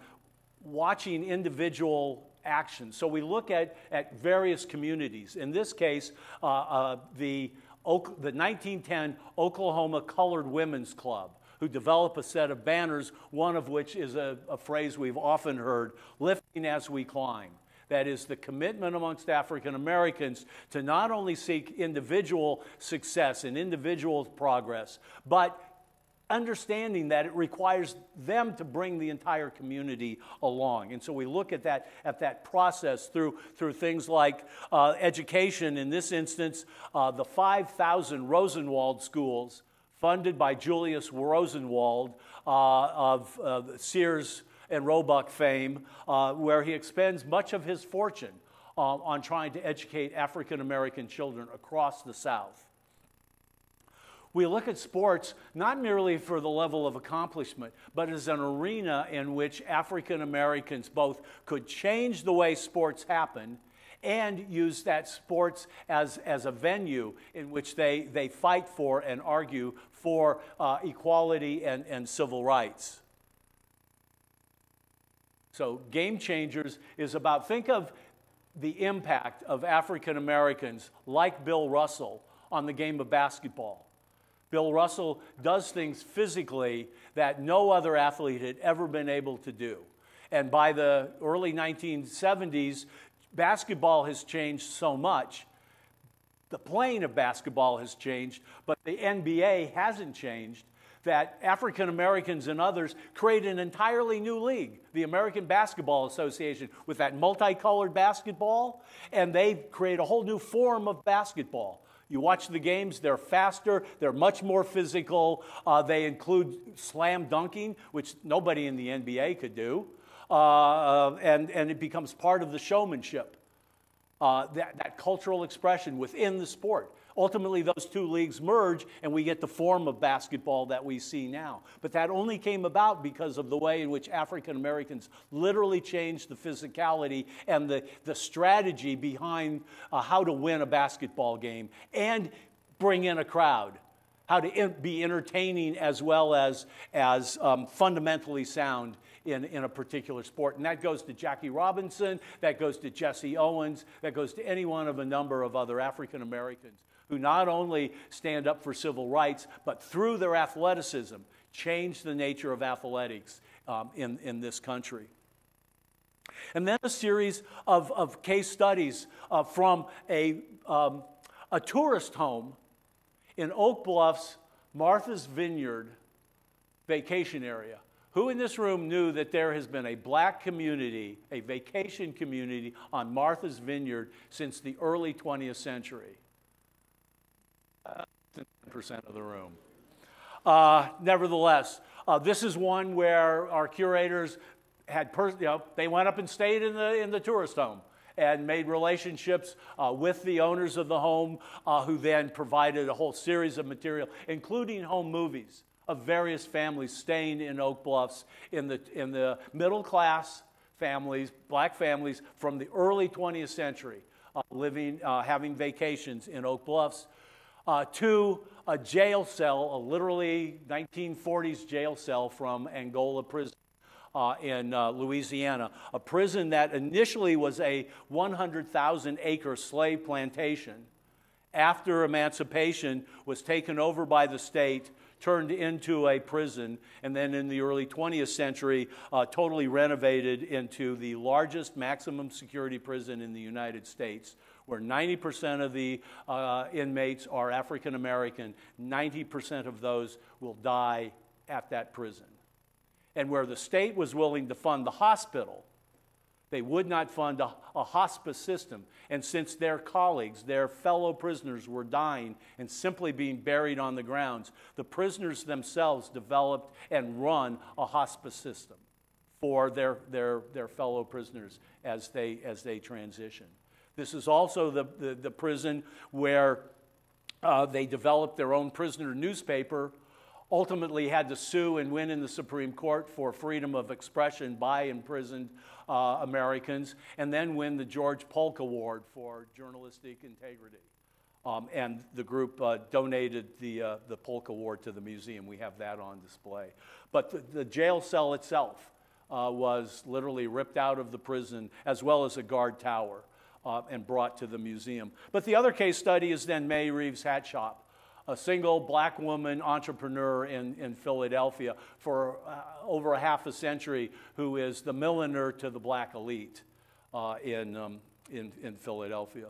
watching individual actions. So we look at various communities. In this case, the 1910 Oklahoma Colored Women's Club, who develop a set of banners, one of which is a phrase we've often heard, lifting as we climb. That is the commitment amongst African Americans to not only seek individual success and individual progress, but understanding that it requires them to bring the entire community along. And so we look at that process through things like education. In this instance, the 5,000 Rosenwald schools funded by Julius Rosenwald of Sears and Roebuck fame, where he expends much of his fortune on trying to educate African American children across the South. We look at sports not merely for the level of accomplishment, but as an arena in which African Americans both could change the way sports happen and use that sports as a venue in which they fight for and argue for equality and civil rights. So Game Changers is about, think of the impact of African Americans like Bill Russell on the game of basketball. Bill Russell does things physically that no other athlete had ever been able to do. And by the early 1970s, basketball has changed so much. The playing of basketball has changed, but the NBA hasn't changed, that African Americans and others create an entirely new league, the American Basketball Association, with that multicolored basketball, and they create a whole new form of basketball. You watch the games, they're faster, they're much more physical. They include slam dunking, which nobody in the NBA could do. And it becomes part of the showmanship, that cultural expression within the sport. Ultimately, those two leagues merge, and we get the form of basketball that we see now. But that only came about because of the way in which African Americans literally changed the physicality and the strategy behind how to win a basketball game and bring in a crowd, how to be entertaining as well as fundamentally sound in a particular sport. And that goes to Jackie Robinson, that goes to Jesse Owens, that goes to any one of a number of other African Americans who not only stand up for civil rights, but through their athleticism, change the nature of athletics in this country. And then a series of case studies from a tourist home in Oak Bluff's Martha's Vineyard vacation area. Who in this room knew that there has been a black community, a vacation community on Martha's Vineyard since the early 20th century? 10% of the room. Nevertheless, this is one where our curators had, they went up and stayed in the tourist home and made relationships with the owners of the home, who then provided a whole series of material, including home movies of various families staying in Oak Bluffs in the middle class families, black families from the early 20th century, having vacations in Oak Bluffs, to a jail cell, a literally 1940s jail cell from Angola prison in Louisiana, a prison that initially was a 100,000-acre slave plantation. After emancipation, was taken over by the state, turned into a prison, and then in the early 20th century, totally renovated into the largest maximum security prison in the United States, where 90% of the inmates are African American. 90% of those will die at that prison. And where the state was willing to fund the hospital, they would not fund a hospice system. And since their colleagues, their fellow prisoners were dying and simply being buried on the grounds, the prisoners themselves developed and run a hospice system for their fellow prisoners as they transition. This is also the prison where they developed their own prisoner newspaper, ultimately had to sue and win in the Supreme Court for freedom of expression by imprisoned Americans, and then win the George Polk Award for journalistic integrity. And the group donated the Polk Award to the museum. We have that on display. But the jail cell itself was literally ripped out of the prison, as well as a guard tower, and brought to the museum. But the other case study is then May Reeves' Hat Shop, a single black woman entrepreneur in Philadelphia for over a half a century, who is the milliner to the black elite in Philadelphia.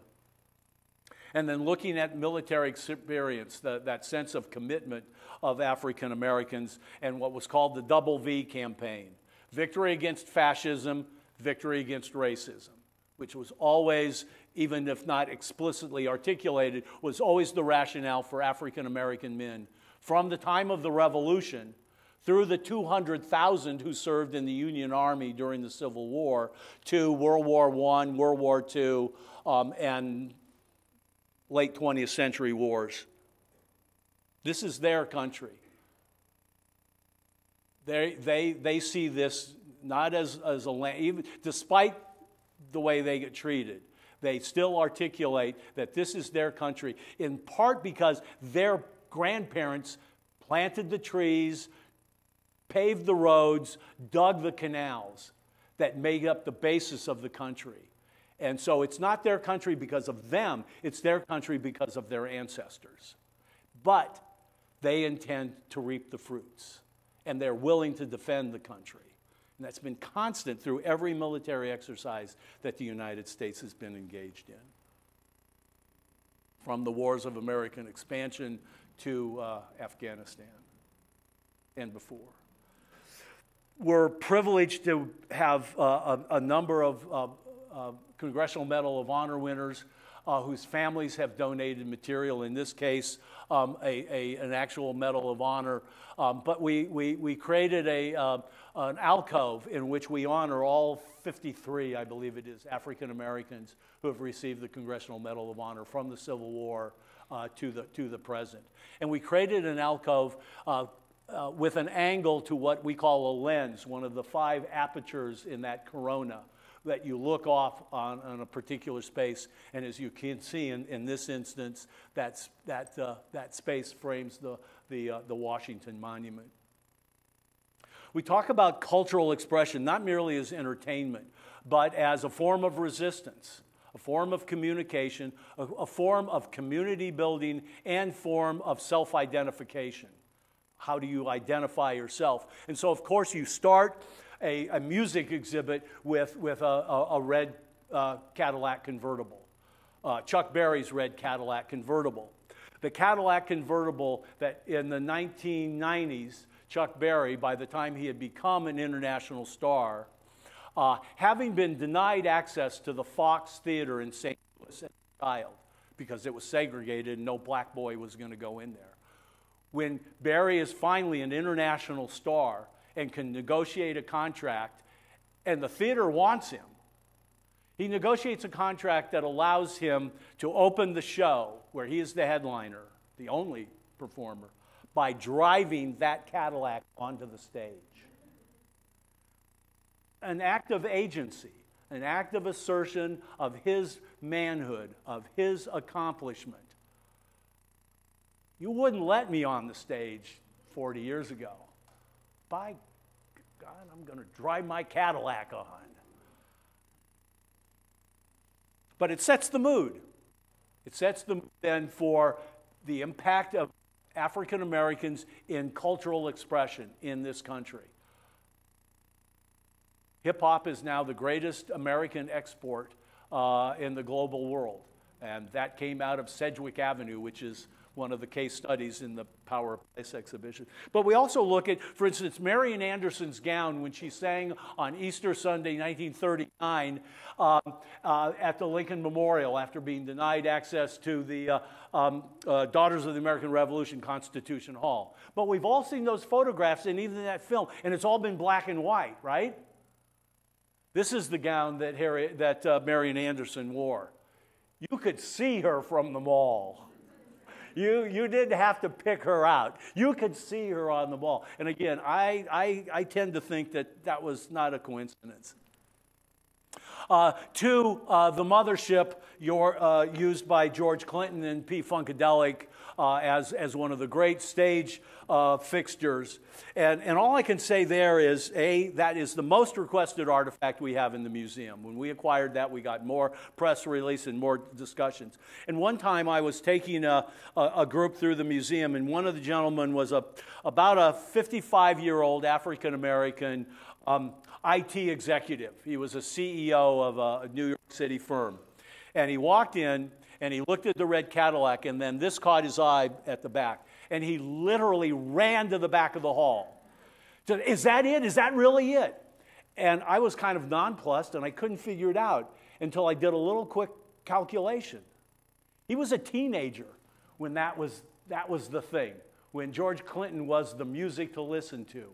And then looking at military experience, that sense of commitment of African Americans, and what was called the Double V campaign: victory against fascism, victory against racism, which was always, even if not explicitly articulated, was always the rationale for African American men from the time of the Revolution through the 200,000 who served in the Union Army during the Civil War, to World War I, World War II, and late 20th century wars. This is their country. They see this not as a land, even despite the way they get treated. They still articulate that this is their country, in part because their grandparents planted the trees, paved the roads, dug the canals that made up the basis of the country. And so it's not their country because of them, it's their country because of their ancestors. But they intend to reap the fruits, and they're willing to defend the country. And that's been constant through every military exercise that the United States has been engaged in, from the wars of American expansion to Afghanistan and before. We're privileged to have a number of Congressional Medal of Honor winners whose families have donated material, in this case an actual Medal of Honor. But we created an alcove in which we honor all 53, I believe it is, African Americans who have received the Congressional Medal of Honor from the Civil War to the present. And we created an alcove with an angle to what we call a lens, one of the 5 apertures in that corona that you look off on a particular space. And as you can see in this instance, that space frames the Washington Monument. We talk about cultural expression not merely as entertainment, but as a form of resistance, a form of communication, a form of community building, and form of self-identification. How do you identify yourself? And so, of course, you start a music exhibit with a red Cadillac convertible, Chuck Berry's red Cadillac convertible. The Cadillac convertible that in the 1990s, Chuck Berry, by the time he had become an international star, having been denied access to the Fox Theater in St. Louis as a child because it was segregated and no black boy was going to go in there. When Berry is finally an international star and can negotiate a contract, and the theater wants him, he negotiates a contract that allows him to open the show, where he is the headliner, the only performer, by driving that Cadillac onto the stage. An act of agency, an act of assertion of his manhood, of his accomplishment. You wouldn't let me on the stage 40 years ago. By God, I'm going to drive my Cadillac on. But it sets the mood. It sets the mood then for the impact of African Americans in cultural expression in this country. Hip-hop is now the greatest American export in the global world. And that came out of Sedgwick Avenue, which is one of the case studies in the Power of Place exhibition. But we also look at, for instance, Marian Anderson's gown when she sang on Easter Sunday, 1939, at the Lincoln Memorial after being denied access to the Daughters of the American Revolution Constitution Hall. But we've all seen those photographs and even that film, and it's all been black and white, right? This is the gown that Marian Anderson wore. You could see her from the mall. You didn't have to pick her out. You could see her on the wall. And again, I tend to think that was not a coincidence. The mothership used by George Clinton and P. Funkadelic as one of the great stage fixtures. And all I can say there is, that is the most requested artifact we have in the museum. When we acquired that, we got more press release and more discussions. And one time I was taking a group through the museum, and one of the gentlemen was about a 55-year-old African-American IT executive. He was a CEO of a New York City firm. And he walked in, and he looked at the red Cadillac, and then this caught his eye at the back. And he literally ran to the back of the hall. Said, "Is that it? Is that really it?" And I was kind of nonplussed, and I couldn't figure it out until I did a little quick calculation. He was a teenager when that was the thing, when George Clinton was the music to listen to.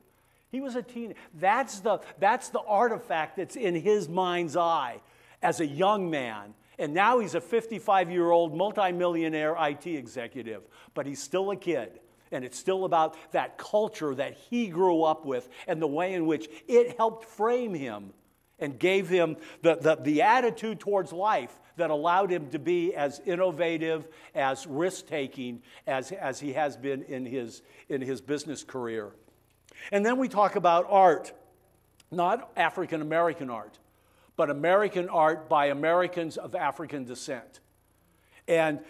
He was a teenager. That's the artifact that's in his mind's eye as a young man. And now he's a 55-year-old multimillionaire IT executive, but he's still a kid. And it's still about that culture that he grew up with and the way in which it helped frame him and gave him the attitude towards life that allowed him to be as innovative, as risk-taking as he has been in his business career. And then we talk about art, not African-American art, but American art by Americans of African descent. And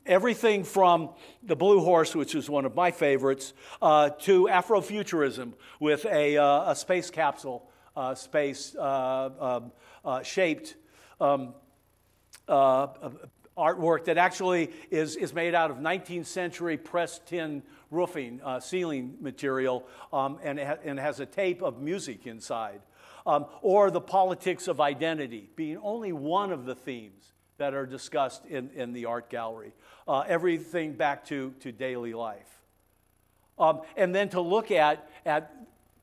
everything from the Blue Horse, which is one of my favorites, to Afrofuturism with a space capsule, shaped artwork that actually is made out of 19th century pressed tin roofing, ceiling material, and has a tape of music inside. Or the politics of identity being only one of the themes that are discussed in the art gallery. Everything back to daily life. And then to look at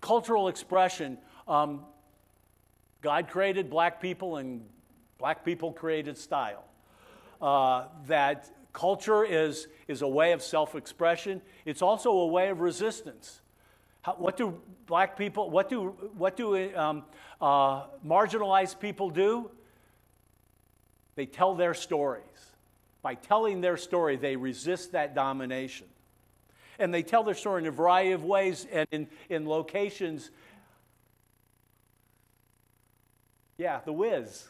cultural expression. God created black people and black people created style. That culture is a way of self-expression. It's also a way of resistance. What do black people, what do marginalized people do? They tell their stories. By telling their story, they resist that domination. And they tell their story in a variety of ways and in locations. Yeah, The Wiz.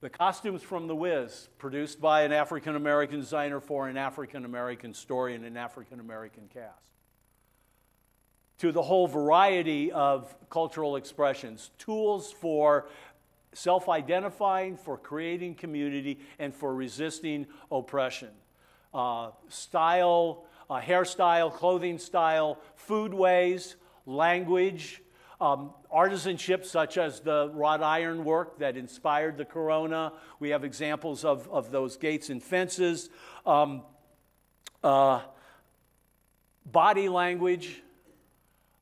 The costumes from The Wiz, produced by an African-American designer for an African-American story and an African-American cast. To the whole variety of cultural expressions, tools for self-identifying, for creating community, and for resisting oppression. Style, hairstyle, clothing style, foodways, language, artisanship such as the wrought iron work that inspired the Corona. We have examples of those gates and fences. Body language,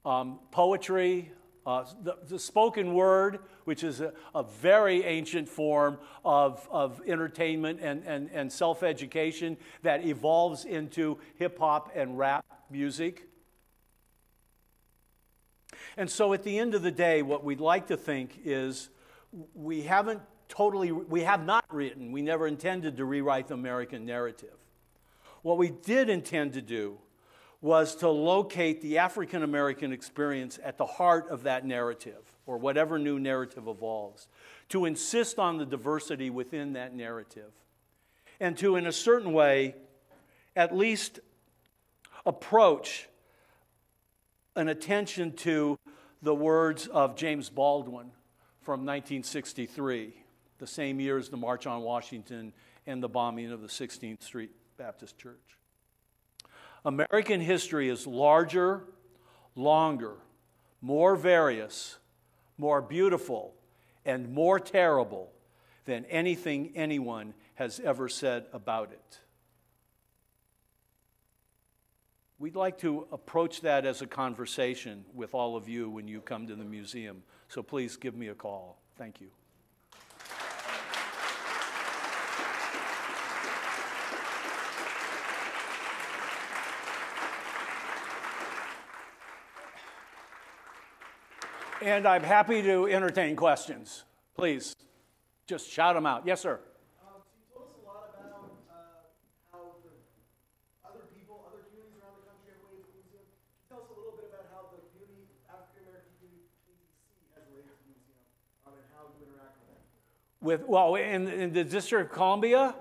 poetry, the spoken word, which is a very ancient form of entertainment and self-education that evolves into hip-hop and rap music. And so at the end of the day, what we'd like to think is we have not written, we never intended to rewrite the American narrative. What we did intend to do was to locate the African-American experience at the heart of that narrative, or whatever new narrative evolves, to insist on the diversity within that narrative, and to, in a certain way, at least approach an attention to the words of James Baldwin from 1963, the same year as the March on Washington and the bombing of the 16th Street Baptist Church. American history is larger, longer, more various, more beautiful, and more terrible than anything anyone has ever said about it. We'd like to approach that as a conversation with all of you when you come to the museum, so please give me a call. Thank you. And I'm happy to entertain questions. Please, just shout them out. Yes, sir. So you told us a lot about how the other people, other communities around the country have related to the museum. Can you tell us a little bit about how the community, African American community in D.C. has related to the museum and how you interact with them? In the District of Columbia?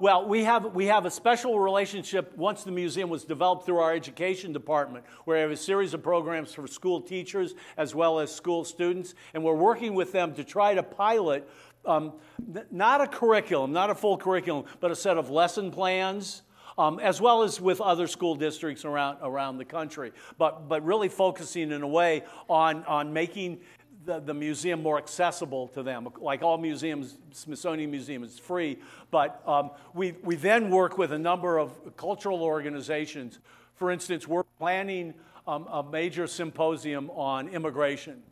We have a special relationship once the museum was developed through our education department, where we have a series of programs for school teachers as well as school students, and we're working with them to try to pilot not a curriculum, not a full curriculum, but a set of lesson plans, as well as with other school districts around the country, but really focusing in a way on making the museum more accessible to them. Like all museums, Smithsonian Museum is free, but we then work with a number of cultural organizations. For instance, we're planning a major symposium on immigration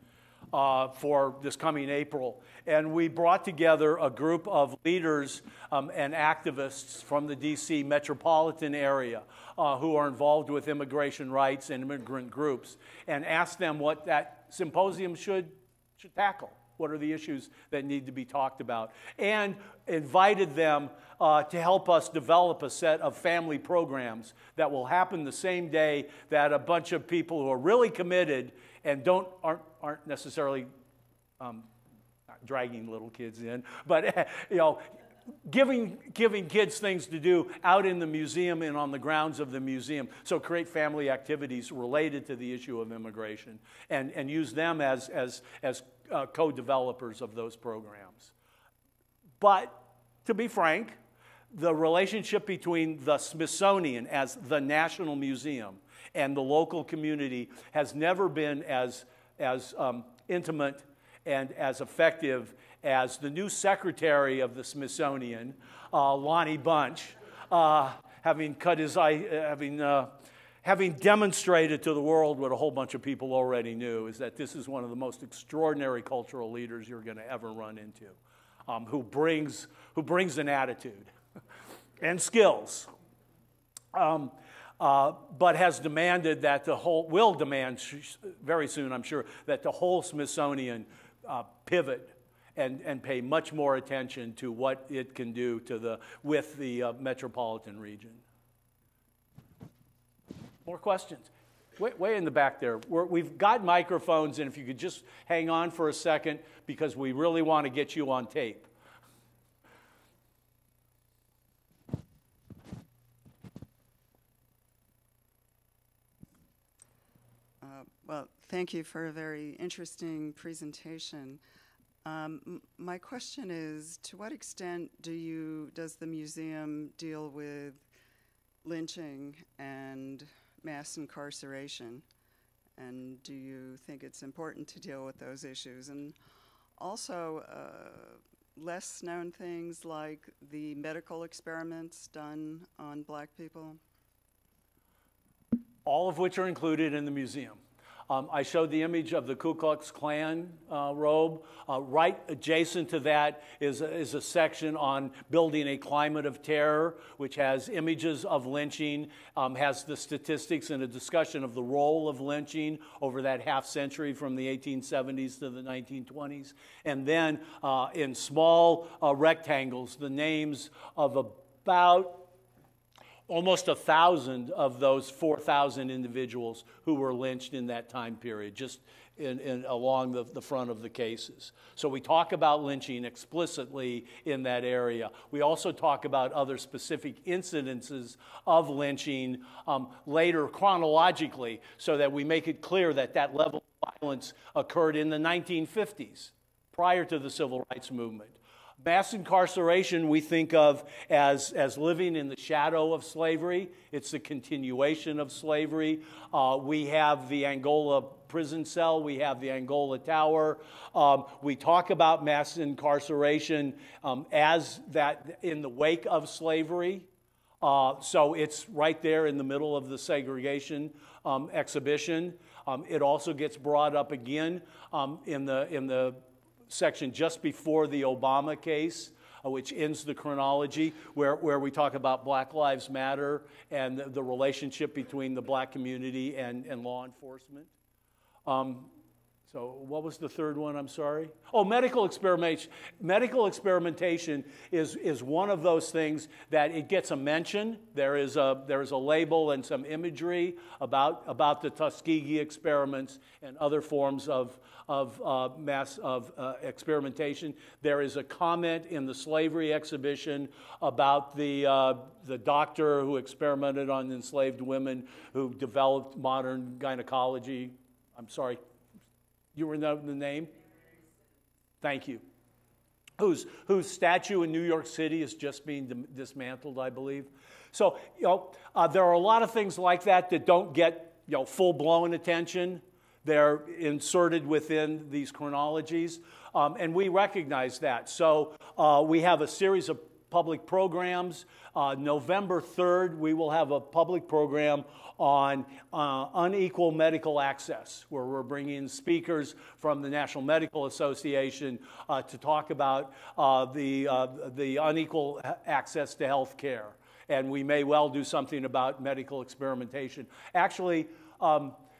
for this coming April. And we brought together a group of leaders and activists from the D.C. metropolitan area who are involved with immigration rights and immigrant groups, and asked them what that symposium should tackle. What are the issues that need to be talked about? And invited them to help us develop a set of family programs that will happen the same day that a bunch of people who are really committed and aren't necessarily dragging little kids in, but giving kids things to do out in the museum and on the grounds of the museum. So create family activities related to the issue of immigration and use them as co-developers of those programs. But to be frank, the relationship between the Smithsonian as the national museum and the local community has never been as intimate and as effective as the new secretary of the Smithsonian, Lonnie Bunch, having demonstrated to the world what a whole bunch of people already knew, is that this is one of the most extraordinary cultural leaders you're going to ever run into, who brings an attitude and skills, but has demanded that will demand very soon, I'm sure, that the whole Smithsonian pivot and pay much more attention to what it can do with the metropolitan region. More questions? Way in the back there. We've got microphones, and if you could just hang on for a second, because we really want to get you on tape. Well, thank you for a very interesting presentation. My question is, to what extent does the museum deal with lynching and mass incarceration? And do you think it's important to deal with those issues? And also, less known things like the medical experiments done on black people? All of which are included in the museum. I showed the image of the Ku Klux Klan robe. Right adjacent to that is a section on building a climate of terror, which has images of lynching, has the statistics and a discussion of the role of lynching over that half century from the 1870s to the 1920s. And then in small rectangles, the names of about almost 1,000 of those 4,000 individuals who were lynched in that time period, just along the front of the cases. So we talk about lynching explicitly in that area. We also talk about other specific incidences of lynching later chronologically, so that we make it clear that that level of violence occurred in the 1950s, prior to the Civil Rights Movement. Mass incarceration we think of as living in the shadow of slavery. It's the continuation of slavery. We have the Angola prison cell. We have the Angola Tower. We talk about mass incarceration as that in the wake of slavery. So it's right there in the middle of the segregation exhibition. It also gets brought up again in the section just before the Obama case, which ends the chronology, where we talk about Black Lives Matter and the relationship between the black community and law enforcement. So what was the third one? I'm sorry. Oh, medical experimentation. Medical experimentation is one of those things that it gets a mention. There is a label and some imagery about the Tuskegee experiments and other forms of experimentation. There is a comment in the slavery exhibition about the doctor who experimented on enslaved women who developed modern gynecology. I'm sorry. You were the name? Thank you. Whose statue in New York City is just being dismantled, I believe. So, there are a lot of things like that don't get, full-blown attention. They're inserted within these chronologies, and we recognize that. So, we have a series of public programs. November 3rd, we will have a public program on unequal medical access, where we're bringing speakers from the National Medical Association to talk about the unequal access to health care. And we may well do something about medical experimentation. Actually,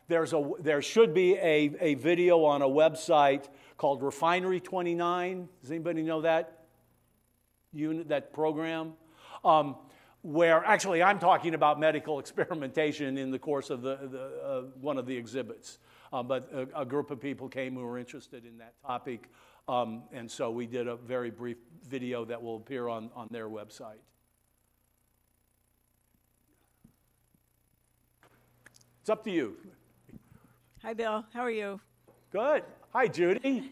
there should be a video on a website called Refinery 29. Does anybody know that unit, that program? Where actually I'm talking about medical experimentation in the course of one of the exhibits. But a group of people came who were interested in that topic, and so we did a very brief video that will appear on their website. It's up to you. Hi, Bill. How are you? Good. Hi, Judy.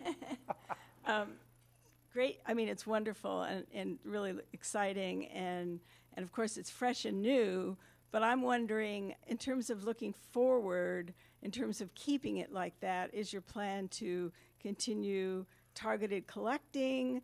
Great. I mean, it's wonderful and really exciting, and of course it's fresh and new, but I'm wondering, in terms of looking forward, in terms of keeping it like that, is your plan to continue targeted collecting,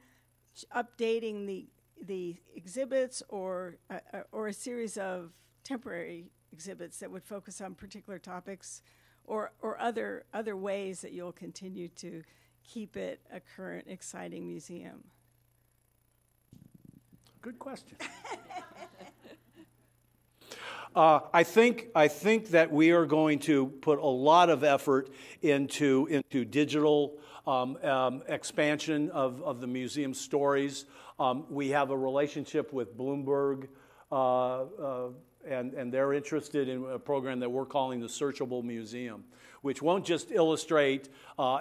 updating the exhibits, or a series of temporary exhibits that would focus on particular topics, or other ways that you'll continue to keep it a current, exciting museum? Good question. I think that we are going to put a lot of effort into digital expansion of the museum stories. We have a relationship with Bloomberg, and they're interested in a program that we're calling the Searchable Museum, which won't just illustrate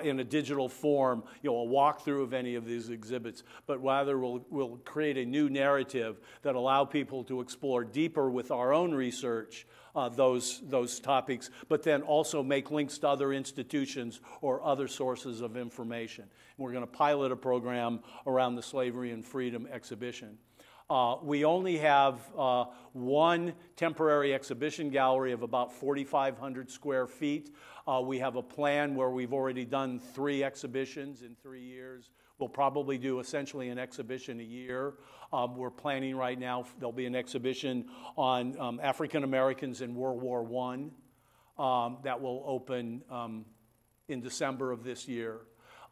in a digital form, a walkthrough of any of these exhibits, but rather will create a new narrative that allow people to explore deeper with our own research those topics, but then also make links to other institutions or other sources of information. And we're going to pilot a program around the Slavery and Freedom exhibition. We only have one temporary exhibition gallery of about 4,500 square feet. We have a plan where we've already done 3 exhibitions in 3 years. We'll probably do essentially an exhibition a year. We're planning right now, there'll be an exhibition on African Americans in World War I that will open in December of this year.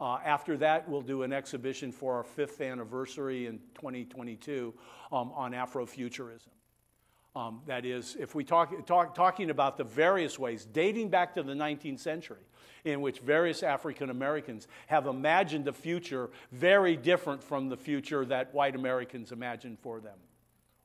After that, we'll do an exhibition for our 5th anniversary in 2022 on Afrofuturism. That is, if we talking about the various ways, dating back to the 19th century, in which various African Americans have imagined a future very different from the future that white Americans imagined for them,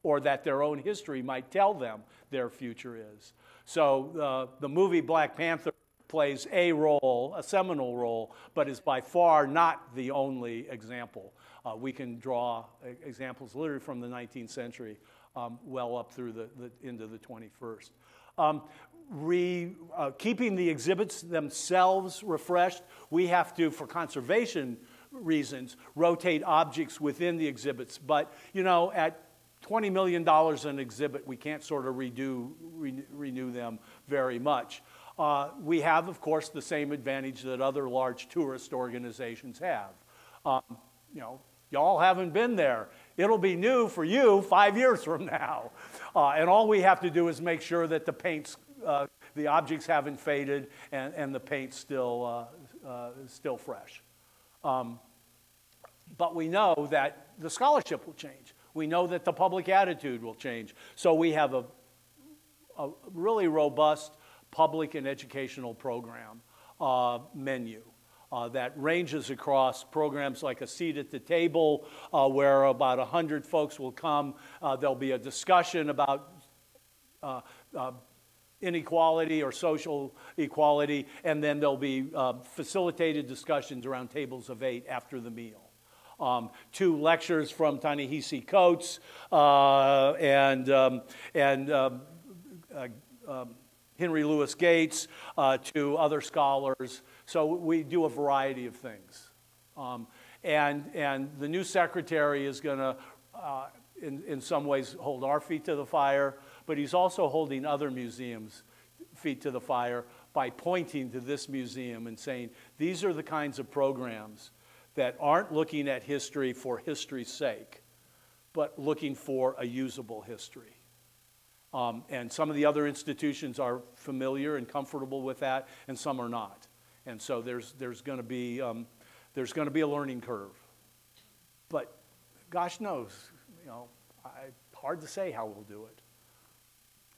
or that their own history might tell them their future is. So the movie Black Panther plays a role, a seminal role, but is by far not the only example. We can draw examples literally from the 19th century well up through into the 21st. Keeping the exhibits themselves refreshed, we have to, for conservation reasons, rotate objects within the exhibits. But, you know, at $20 million an exhibit, we can't sort of renew them very much. We have, of course, the same advantage that other large tourist organizations have. You know, y'all haven't been there. It'll be new for you 5 years from now. And all we have to do is make sure that the paint's, the objects haven't faded and the paint's still fresh. But we know that the scholarship will change. We know that the public attitude will change. So we have a really robust public and educational program menu that ranges across programs like a seat at the table where about 100 folks will come. There'll be a discussion about inequality or social equality, and then there'll be facilitated discussions around tables of 8 after the meal. 2 lectures from Ta-Nehisi Coates and Henry Louis Gates to other scholars. So we do a variety of things. And the new secretary is going to, in some ways, hold our feet to the fire, but he's also holding other museums' feet to the fire by pointing to this museum and saying, these are the kinds of programs that aren't looking at history for history's sake, but looking for a usable history. And some of the other institutions are familiar and comfortable with that, and some are not. And so there's going to be a learning curve. But gosh knows, you know, hard to say how we'll do it.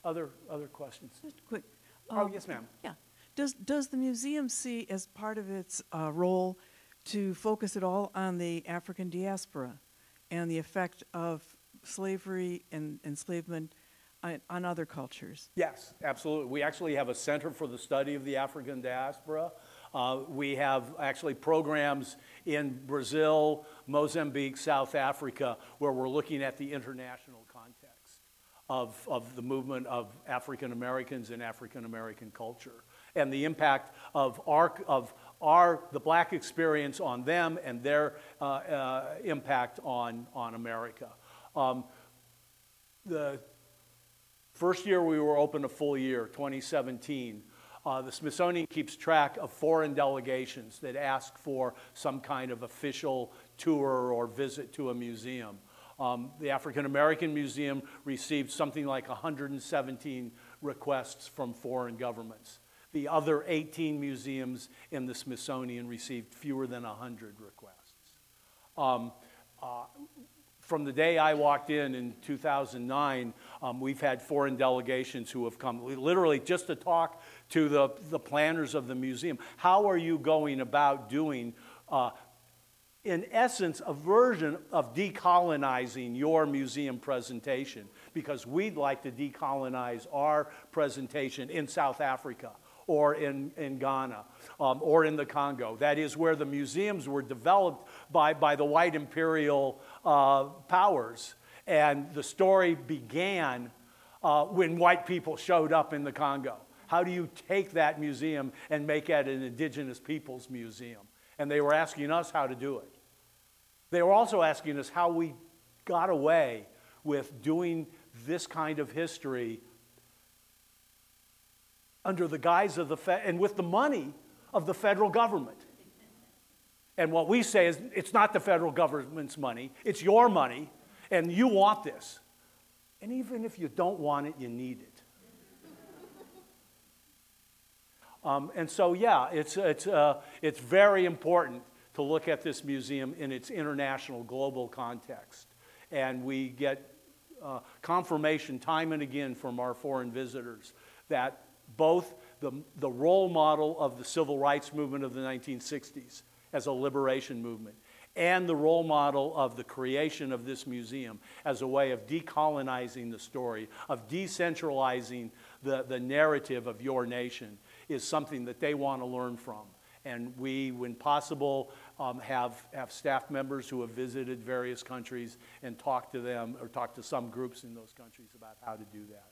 Other questions? Just quick. Oh, yes, ma'am. Yeah. Does the museum see as part of its role to focus it all on the African diaspora and the effect of slavery and enslavement on other cultures? Yes, absolutely. We actually have a Center for the Study of the African Diaspora. We have actually programs in Brazil, Mozambique, South Africa, where we're looking at the international context of the movement of African Americans and African American culture, and the impact of the black experience on them and their impact on America. The first year we were open a full year, 2017, the Smithsonian keeps track of foreign delegations that ask for some kind of official tour or visit to a museum. The African American Museum received something like 117 requests from foreign governments. The other 18 museums in the Smithsonian received fewer than 100 requests. From the day I walked in 2009, we've had foreign delegations who have come literally just to talk to the planners of the museum. How are you going about doing, in essence, a version of decolonizing your museum presentation? Because we'd like to decolonize our presentation in South Africa, or in Ghana, or in the Congo. That is where the museums were developed by the white imperial powers. And the story began when white people showed up in the Congo. How do you take that museum and make it an indigenous peoples museum? And they were asking us how to do it. They were also asking us how we got away with doing this kind of history under the guise of and with the money of the federal government. And what we say is, it's not the federal government's money, it's your money, and you want this. And even if you don't want it, you need it. And so, yeah, it's very important to look at this museum in its international, global context. And we get confirmation time and again from our foreign visitors that both the role model of the civil rights movement of the 1960s as a liberation movement and the role model of the creation of this museum as a way of decolonizing the story, of decentralizing the narrative of your nation is something that they want to learn from. And we, when possible, have staff members who have visited various countries and talked to them or talked to some groups in those countries about how to do that.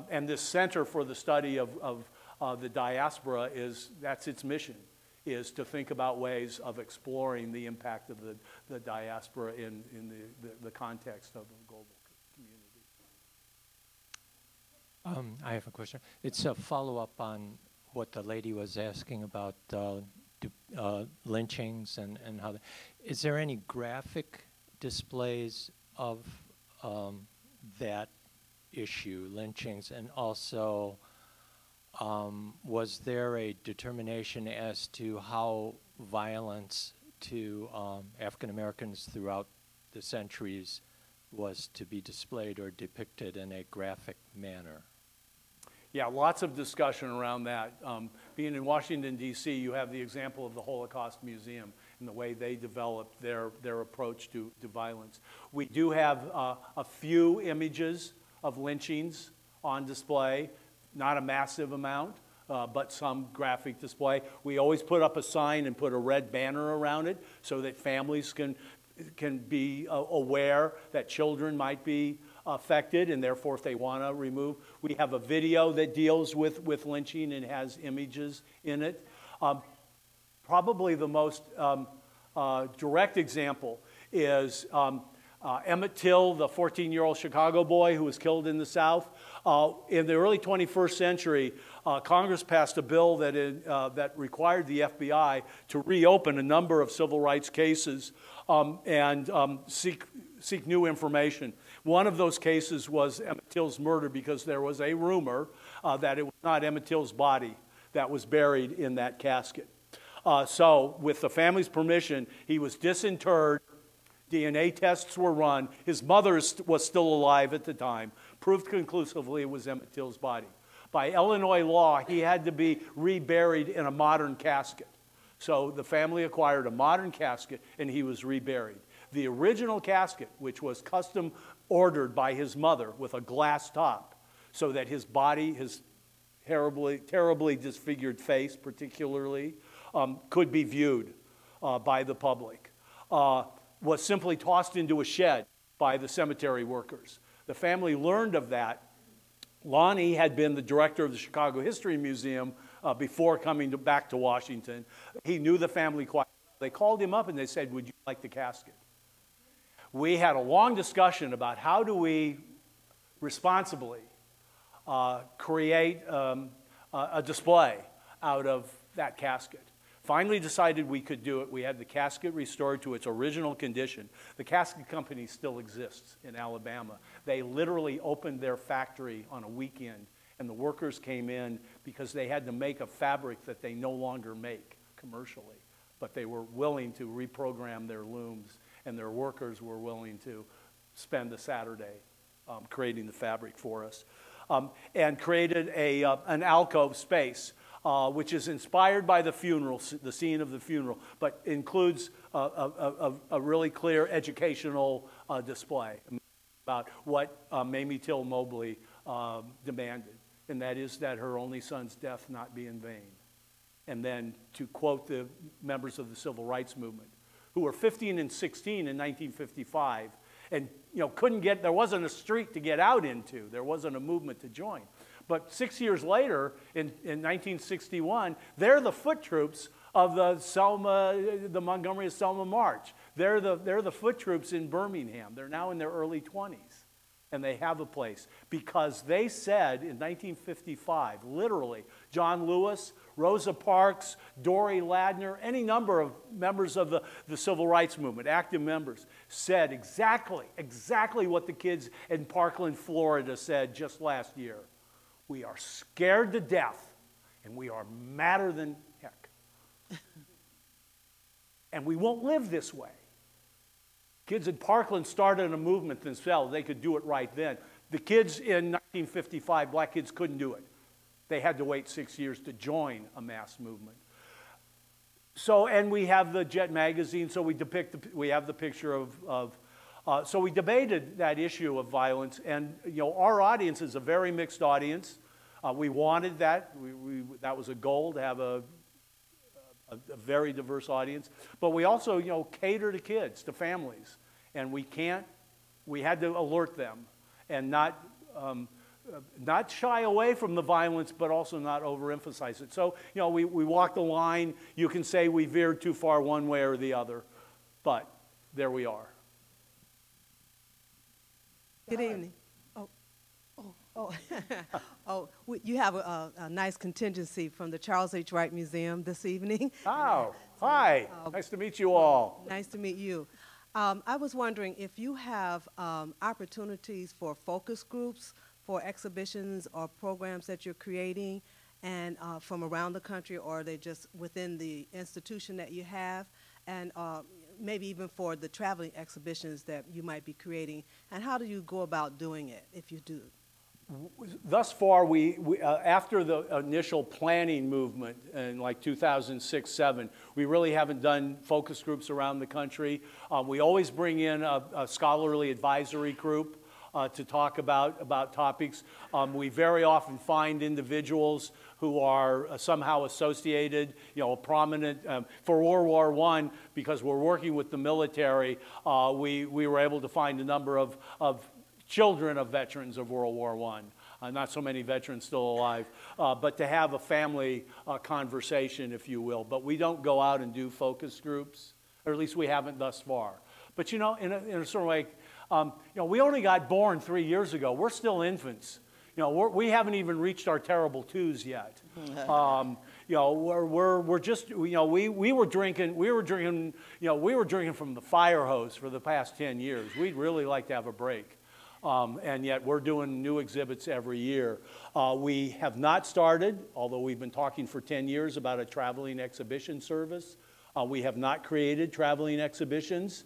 And this Center for the Study of the Diaspora that's its mission, is to think about ways of exploring the impact of the diaspora in the context of a global community. I have a question. It's a follow-up on what the lady was asking about lynchings and how. Is there any graphic displays of that issue, lynchings, and also was there a determination as to how violence to African Americans throughout the centuries was to be displayed or depicted in a graphic manner? Yeah, lots of discussion around that. Being in Washington, D.C., you have the example of the Holocaust Museum and the way they developed their approach to violence. We do have a few images of lynchings on display, not a massive amount, but some graphic display. We always put up a sign and put a red banner around it so that families can be aware that children might be affected, and therefore if they want to remove. We have a video that deals with lynching and has images in it. Probably the most direct example is Emmett Till, the 14-year-old Chicago boy who was killed in the South. In the early 21st century, Congress passed a bill that required the FBI to reopen a number of civil rights cases and seek new information. One of those cases was Emmett Till's murder because there was a rumor that it was not Emmett Till's body that was buried in that casket. So with the family's permission, he was disinterred. DNA tests were run. His mother was still alive at the time. Proved conclusively it was Emmett Till's body. By Illinois law, he had to be reburied in a modern casket. So the family acquired a modern casket and he was reburied. The original casket, which was custom ordered by his mother with a glass top, so that his body, his terribly disfigured face particularly, could be viewed by the public, was simply tossed into a shed by the cemetery workers. The family learned of that. Lonnie had been the director of the Chicago History Museum before coming back to Washington. He knew the family quite well. They called him up and they said, "Would you like the casket?" We had a long discussion about how do we responsibly create a display out of that casket. Finally decided we could do it. We had the casket restored to its original condition. The casket company still exists in Alabama. They literally opened their factory on a weekend, and the workers came in because they had to make a fabric that they no longer make commercially. But they were willing to reprogram their looms, and their workers were willing to spend a Saturday creating the fabric for us. And created an alcove space, which is inspired by the funeral, the scene of the funeral, but includes a really clear educational display about what Mamie Till Mobley demanded, and that is that her only son's death not be in vain. And then to quote the members of the Civil Rights Movement, who were 15 and 16 in 1955, and there wasn't a street to get out into. There wasn't a movement to join. But 6 years later, in 1961, they're the foot troops of the Montgomery to Selma March. They're the foot troops in Birmingham. They're now in their early 20s, and they have a place because they said in 1955, literally, John Lewis, Rosa Parks, Dory Ladner, any number of members of the Civil Rights Movement, active members, said exactly what the kids in Parkland, Florida said just last year. We are scared to death, and we are madder than heck. And we won't live this way. Kids in Parkland started a movement themselves. They could do it right then. The kids in 1955, black kids couldn't do it. They had to wait 6 years to join a mass movement. So, and we have the Jet magazine, so we have the picture of so we debated that issue of violence, and our audience is a very mixed audience. We wanted that. That was a goal, to have a very diverse audience. But we also, cater to kids, to families, and we had to alert them and not not shy away from the violence, but also not overemphasize it. So, you know, we walk the line. You can say we veered too far one way or the other, but there we are. Good evening. You have a nice contingency from the Charles H. Wright Museum this evening. Oh, hi. Nice to meet you all. Nice to meet you. I was wondering if you have opportunities for focus groups for exhibitions or programs that you're creating, and from around the country, or are they just within the institution that you have, and maybe even for the traveling exhibitions that you might be creating, and how do you go about doing it if you do? Thus far, after the initial planning movement in like 2006-07, we really haven't done focus groups around the country. We always bring in a scholarly advisory group to talk about topics. We very often find individuals who are somehow associated, you know, prominent. For World War I, because we're working with the military, we were able to find a number of children of veterans of World War I. Not so many veterans still alive, but to have a family conversation, if you will. But we don't go out and do focus groups, or at least we haven't thus far. But, you know, in a sort of way, you know, we only got born 3 years ago. We're still infants. You know, we haven't even reached our terrible twos yet. You know, we're just, you know, we were drinking, you know, we were drinking from the fire hose for the past 10 years. We'd really like to have a break. And yet we're doing new exhibits every year. We have not started, although we've been talking for 10 years about a traveling exhibition service. We have not created traveling exhibitions.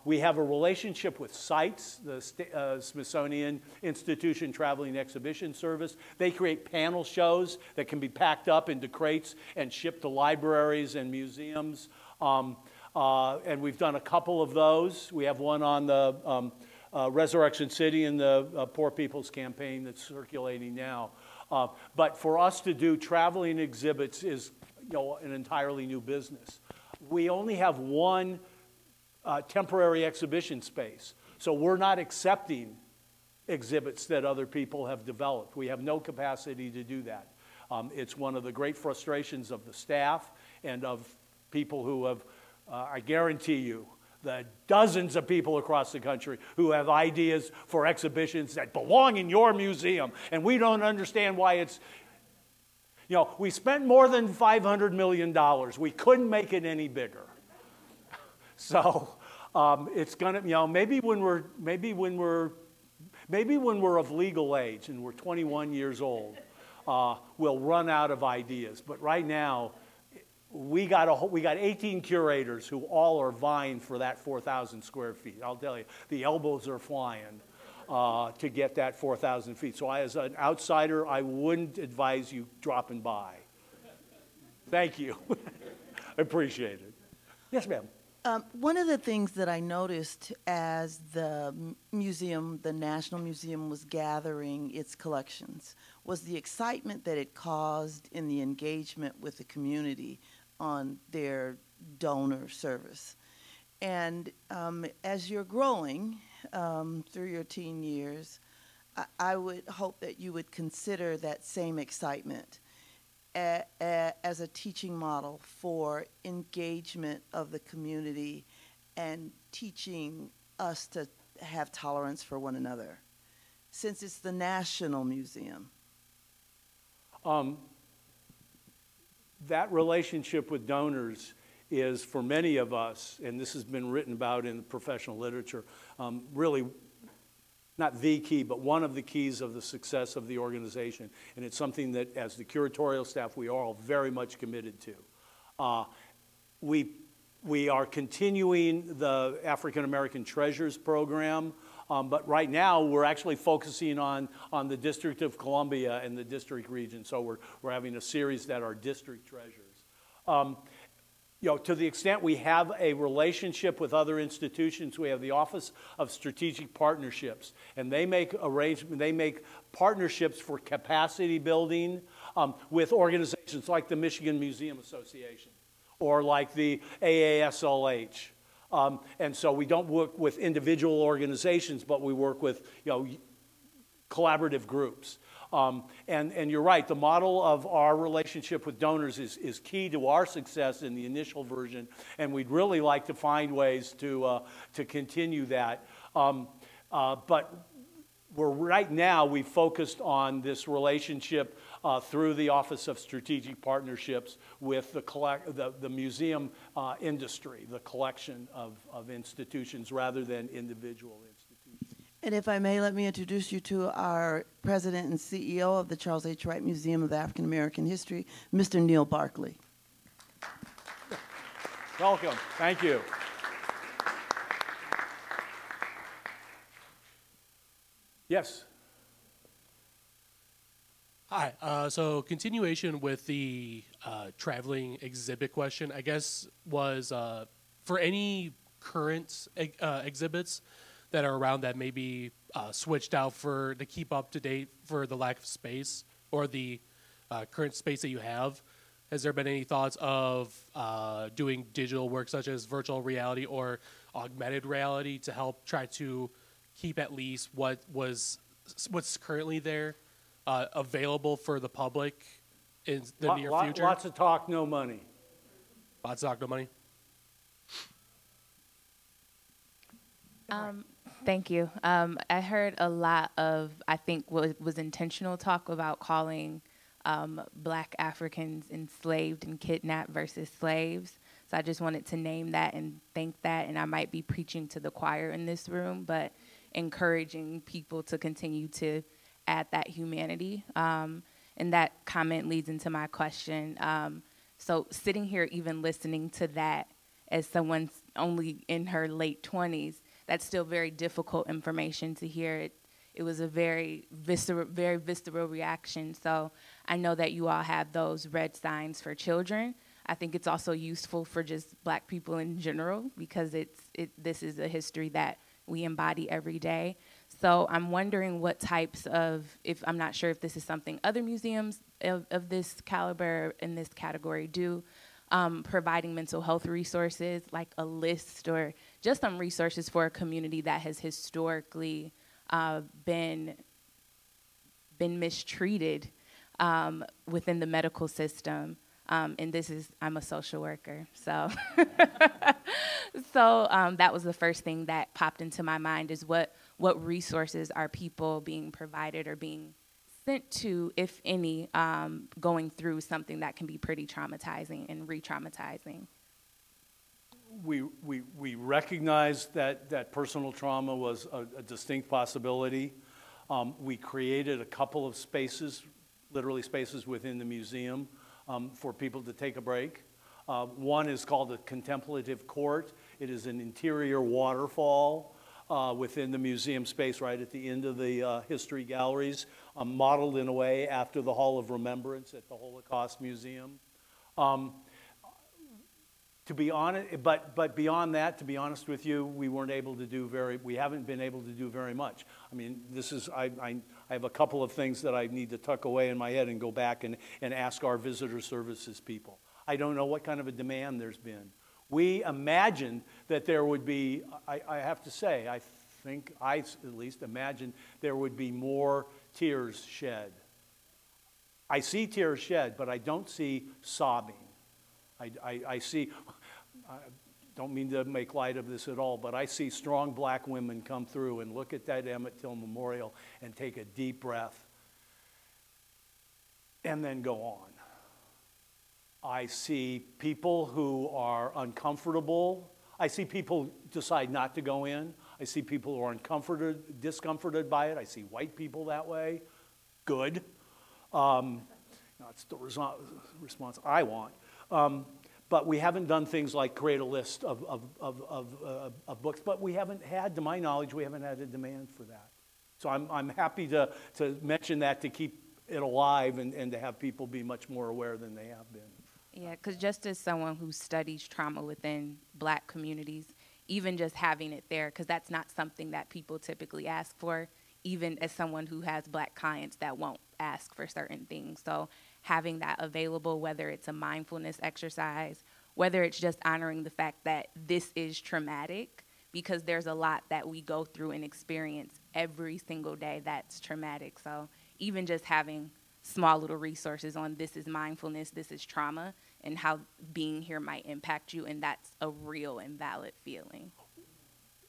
We have a relationship with SITES, the Smithsonian Institution Traveling Exhibition Service. They create panel shows that can be packed up into crates and shipped to libraries and museums. And we've done a couple of those. We have one on the Resurrection City and the Poor People's Campaign that's circulating now. But for us to do traveling exhibits is, you know, an entirely new business. We only have one temporary exhibition space, so we're not accepting exhibits that other people have developed. We have no capacity to do that. It's one of the great frustrations of the staff and of people who have, I guarantee you, the dozens of people across the country who have ideas for exhibitions that belong in your museum, and we don't understand why it's, you know, we spent more than $500 million. We couldn't make it any bigger. So it's gonna, you know, maybe when we're of legal age and we're 21 years old, we'll run out of ideas. But right now, we got 18 curators who all are vying for that 4,000 square feet. I'll tell you, the elbows are flying to get that 4,000 feet. So as an outsider, I wouldn't advise you dropping by. Thank you. I appreciate it. Yes, ma'am. One of the things that I noticed as the museum, the National Museum, was gathering its collections was the excitement that it caused in the engagement with the community on their donor service. And as you're growing through your teen years, I would hope that you would consider that same excitement as a teaching model for engagement of the community and teaching us to have tolerance for one another, since it's the National Museum. That relationship with donors is, for many of us, and this has been written about in the professional literature, really not the key, but one of the keys of the success of the organization. And it's something that, as the curatorial staff, we are all very much committed to. We are continuing the African American Treasures program, but right now we're actually focusing on the District of Columbia and the district region. So we're having a series that are district treasures. You know, to the extent we have a relationship with other institutions, we have the Office of Strategic Partnerships, and they make partnerships for capacity building with organizations like the Michigan Museum Association or like the AASLH. And so we don't work with individual organizations, but we work with, you know, collaborative groups. And you're right, the model of our relationship with donors is key to our success in the initial version, and we'd really like to find ways to continue that. But right now, we focused on this relationship through the Office of Strategic Partnerships with the museum industry, the collection of institutions rather than individual institutions. And if I may, let me introduce you to our president and CEO of the Charles H. Wright Museum of African American History, Mr. Neil Barkley. Welcome. Thank you. Yes. Hi. So continuation with the traveling exhibit question, I guess, was for any current exhibits that are around that may be switched out to keep up to date for the lack of space or the current space that you have. Has there been any thoughts of doing digital work such as virtual reality or augmented reality to help try to keep at least what's currently there available for the public in the near future? Lots of talk, no money. Lots of talk, no money. Thank you. I heard a lot of, I think, what was intentional talk about calling Black Africans enslaved and kidnapped versus slaves. So I just wanted to name that and thank that. And I might be preaching to the choir in this room, but encouraging people to continue to add that humanity. And that comment leads into my question. So sitting here, even listening to that as someone only in her late 20s, that's still very difficult information to hear. It was a very visceral reaction. So I know that you all have those red signs for children. I think it's also useful for just Black people in general because this is a history that we embody every day. So I'm wondering what types of, I'm not sure if this is something other museums of this caliber in this category do, providing mental health resources, like a list or just some resources for a community that has historically been mistreated within the medical system. And I'm a social worker, so that was the first thing that popped into my mind is what resources are people being provided or being sent to, if any, going through something that can be pretty traumatizing and re-traumatizing. We recognize that personal trauma was a distinct possibility. We created a couple of spaces, literally spaces within the museum, for people to take a break. One is called the Contemplative Court. It is an interior waterfall within the museum space right at the end of the history galleries, modeled in a way after the Hall of Remembrance at the Holocaust Museum. To be honest, but beyond that, to be honest with you, we haven't been able to do very much. I mean, I have a couple of things that I need to tuck away in my head and go back and ask our visitor services people. I don't know what kind of a demand there's been. We imagined that there would be, I have to say, I at least imagined there would be more tears shed. I see tears shed, but I don't see sobbing. I see, I don't mean to make light of this at all, but I see strong Black women come through and look at that Emmett Till Memorial and take a deep breath and then go on. I see people who are uncomfortable. I see people decide not to go in. I see people who are discomforted by it. I see white people that way. Good. That's the response I want. But we haven't done things like create a list of books, but we haven't had, to my knowledge, we haven't had a demand for that. So I'm happy to mention that to keep it alive and to have people be much more aware than they have been. Yeah, because just as someone who studies trauma within Black communities, even just having it there, because that's not something that people typically ask for, even as someone who has Black clients that won't ask for certain things. So having that available, whether it's a mindfulness exercise, whether it's just honoring the fact that this is traumatic, because there's a lot that we go through and experience every single day that's traumatic. So even just having small little resources on this is mindfulness, this is trauma, and how being here might impact you, and that's a real and valid feeling.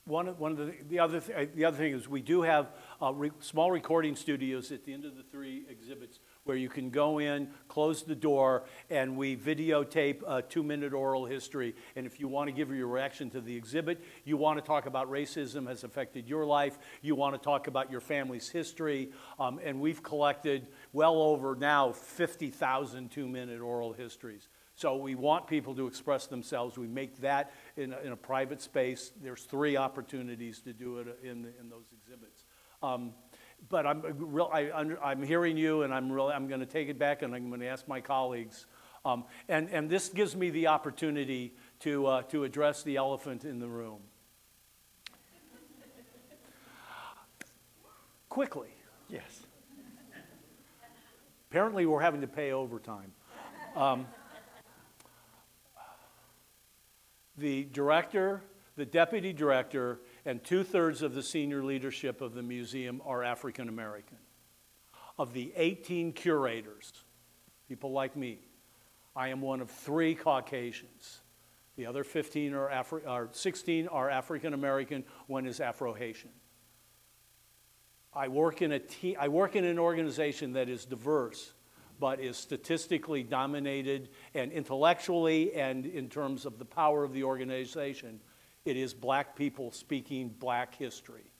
The other thing is we do have small recording studios at the end of the 3 exhibits where you can go in, close the door, and we videotape a 2-minute oral history. And if you want to give your reaction to the exhibit, you want to talk about racism has affected your life, you want to talk about your family's history, and we've collected well over now 50,000 2-minute oral histories. So we want people to express themselves. We make that in a private space. There's 3 opportunities to do it in those exhibits. But I'm hearing you, and I'm going to take it back, and I'm going to ask my colleagues. And this gives me the opportunity to address the elephant in the room. Quickly. Yes. Apparently, we're having to pay overtime. The director, the deputy director, and 2/3 of the senior leadership of the museum are African American. Of the 18 curators, people like me, I am one of 3 Caucasians. The other 16 are African American, one is Afro-Haitian. I work in an organization that is diverse, but is statistically dominated, and intellectually and in terms of the power of the organization, it is black people speaking black history.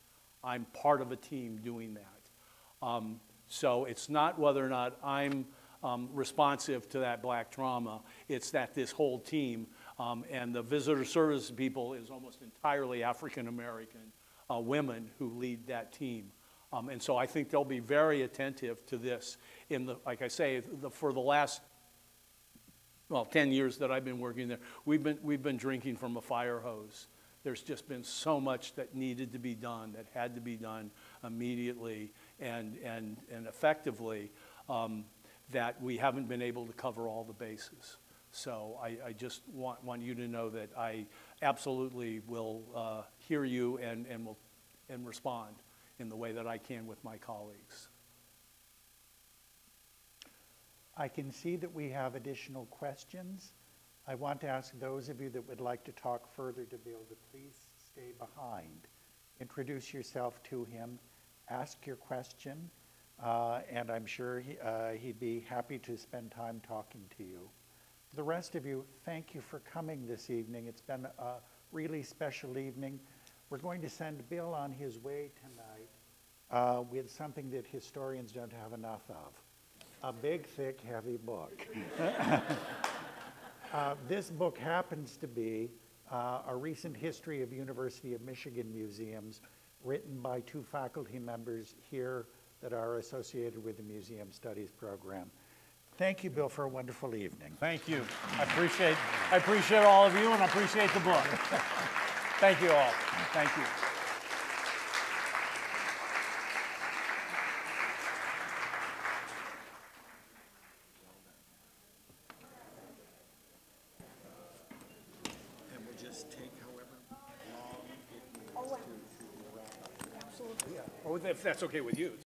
I'm part of a team doing that. So it's not whether or not I'm responsive to that black trauma, it's that this whole team, and the visitor service people is almost entirely African American women who lead that team. And so I think they'll be very attentive to this. Like I say, for the last 10 years that I've been working there, we've been drinking from a fire hose. There's just been so much that needed to be done, that had to be done immediately and effectively, that we haven't been able to cover all the bases. So I just want you to know that I absolutely will hear you and respond in the way that I can with my colleagues. I can see that we have additional questions. I want to ask those of you that would like to talk further to Bill to please stay behind. Introduce yourself to him, ask your question, and I'm sure he'd be happy to spend time talking to you. For the rest of you, thank you for coming this evening. It's been a really special evening. We're going to send Bill on his way tonight with something that historians don't have enough of. A big, thick, heavy book. This book happens to be a recent history of University of Michigan museums written by 2 faculty members here that are associated with the Museum Studies program. Thank you, Bill, for a wonderful evening. Thank you. I appreciate all of you, and I appreciate the book. Thank you all. Thank you. And we'll just take however long it needs to wrap up. Absolutely. Oh, if that's okay with you.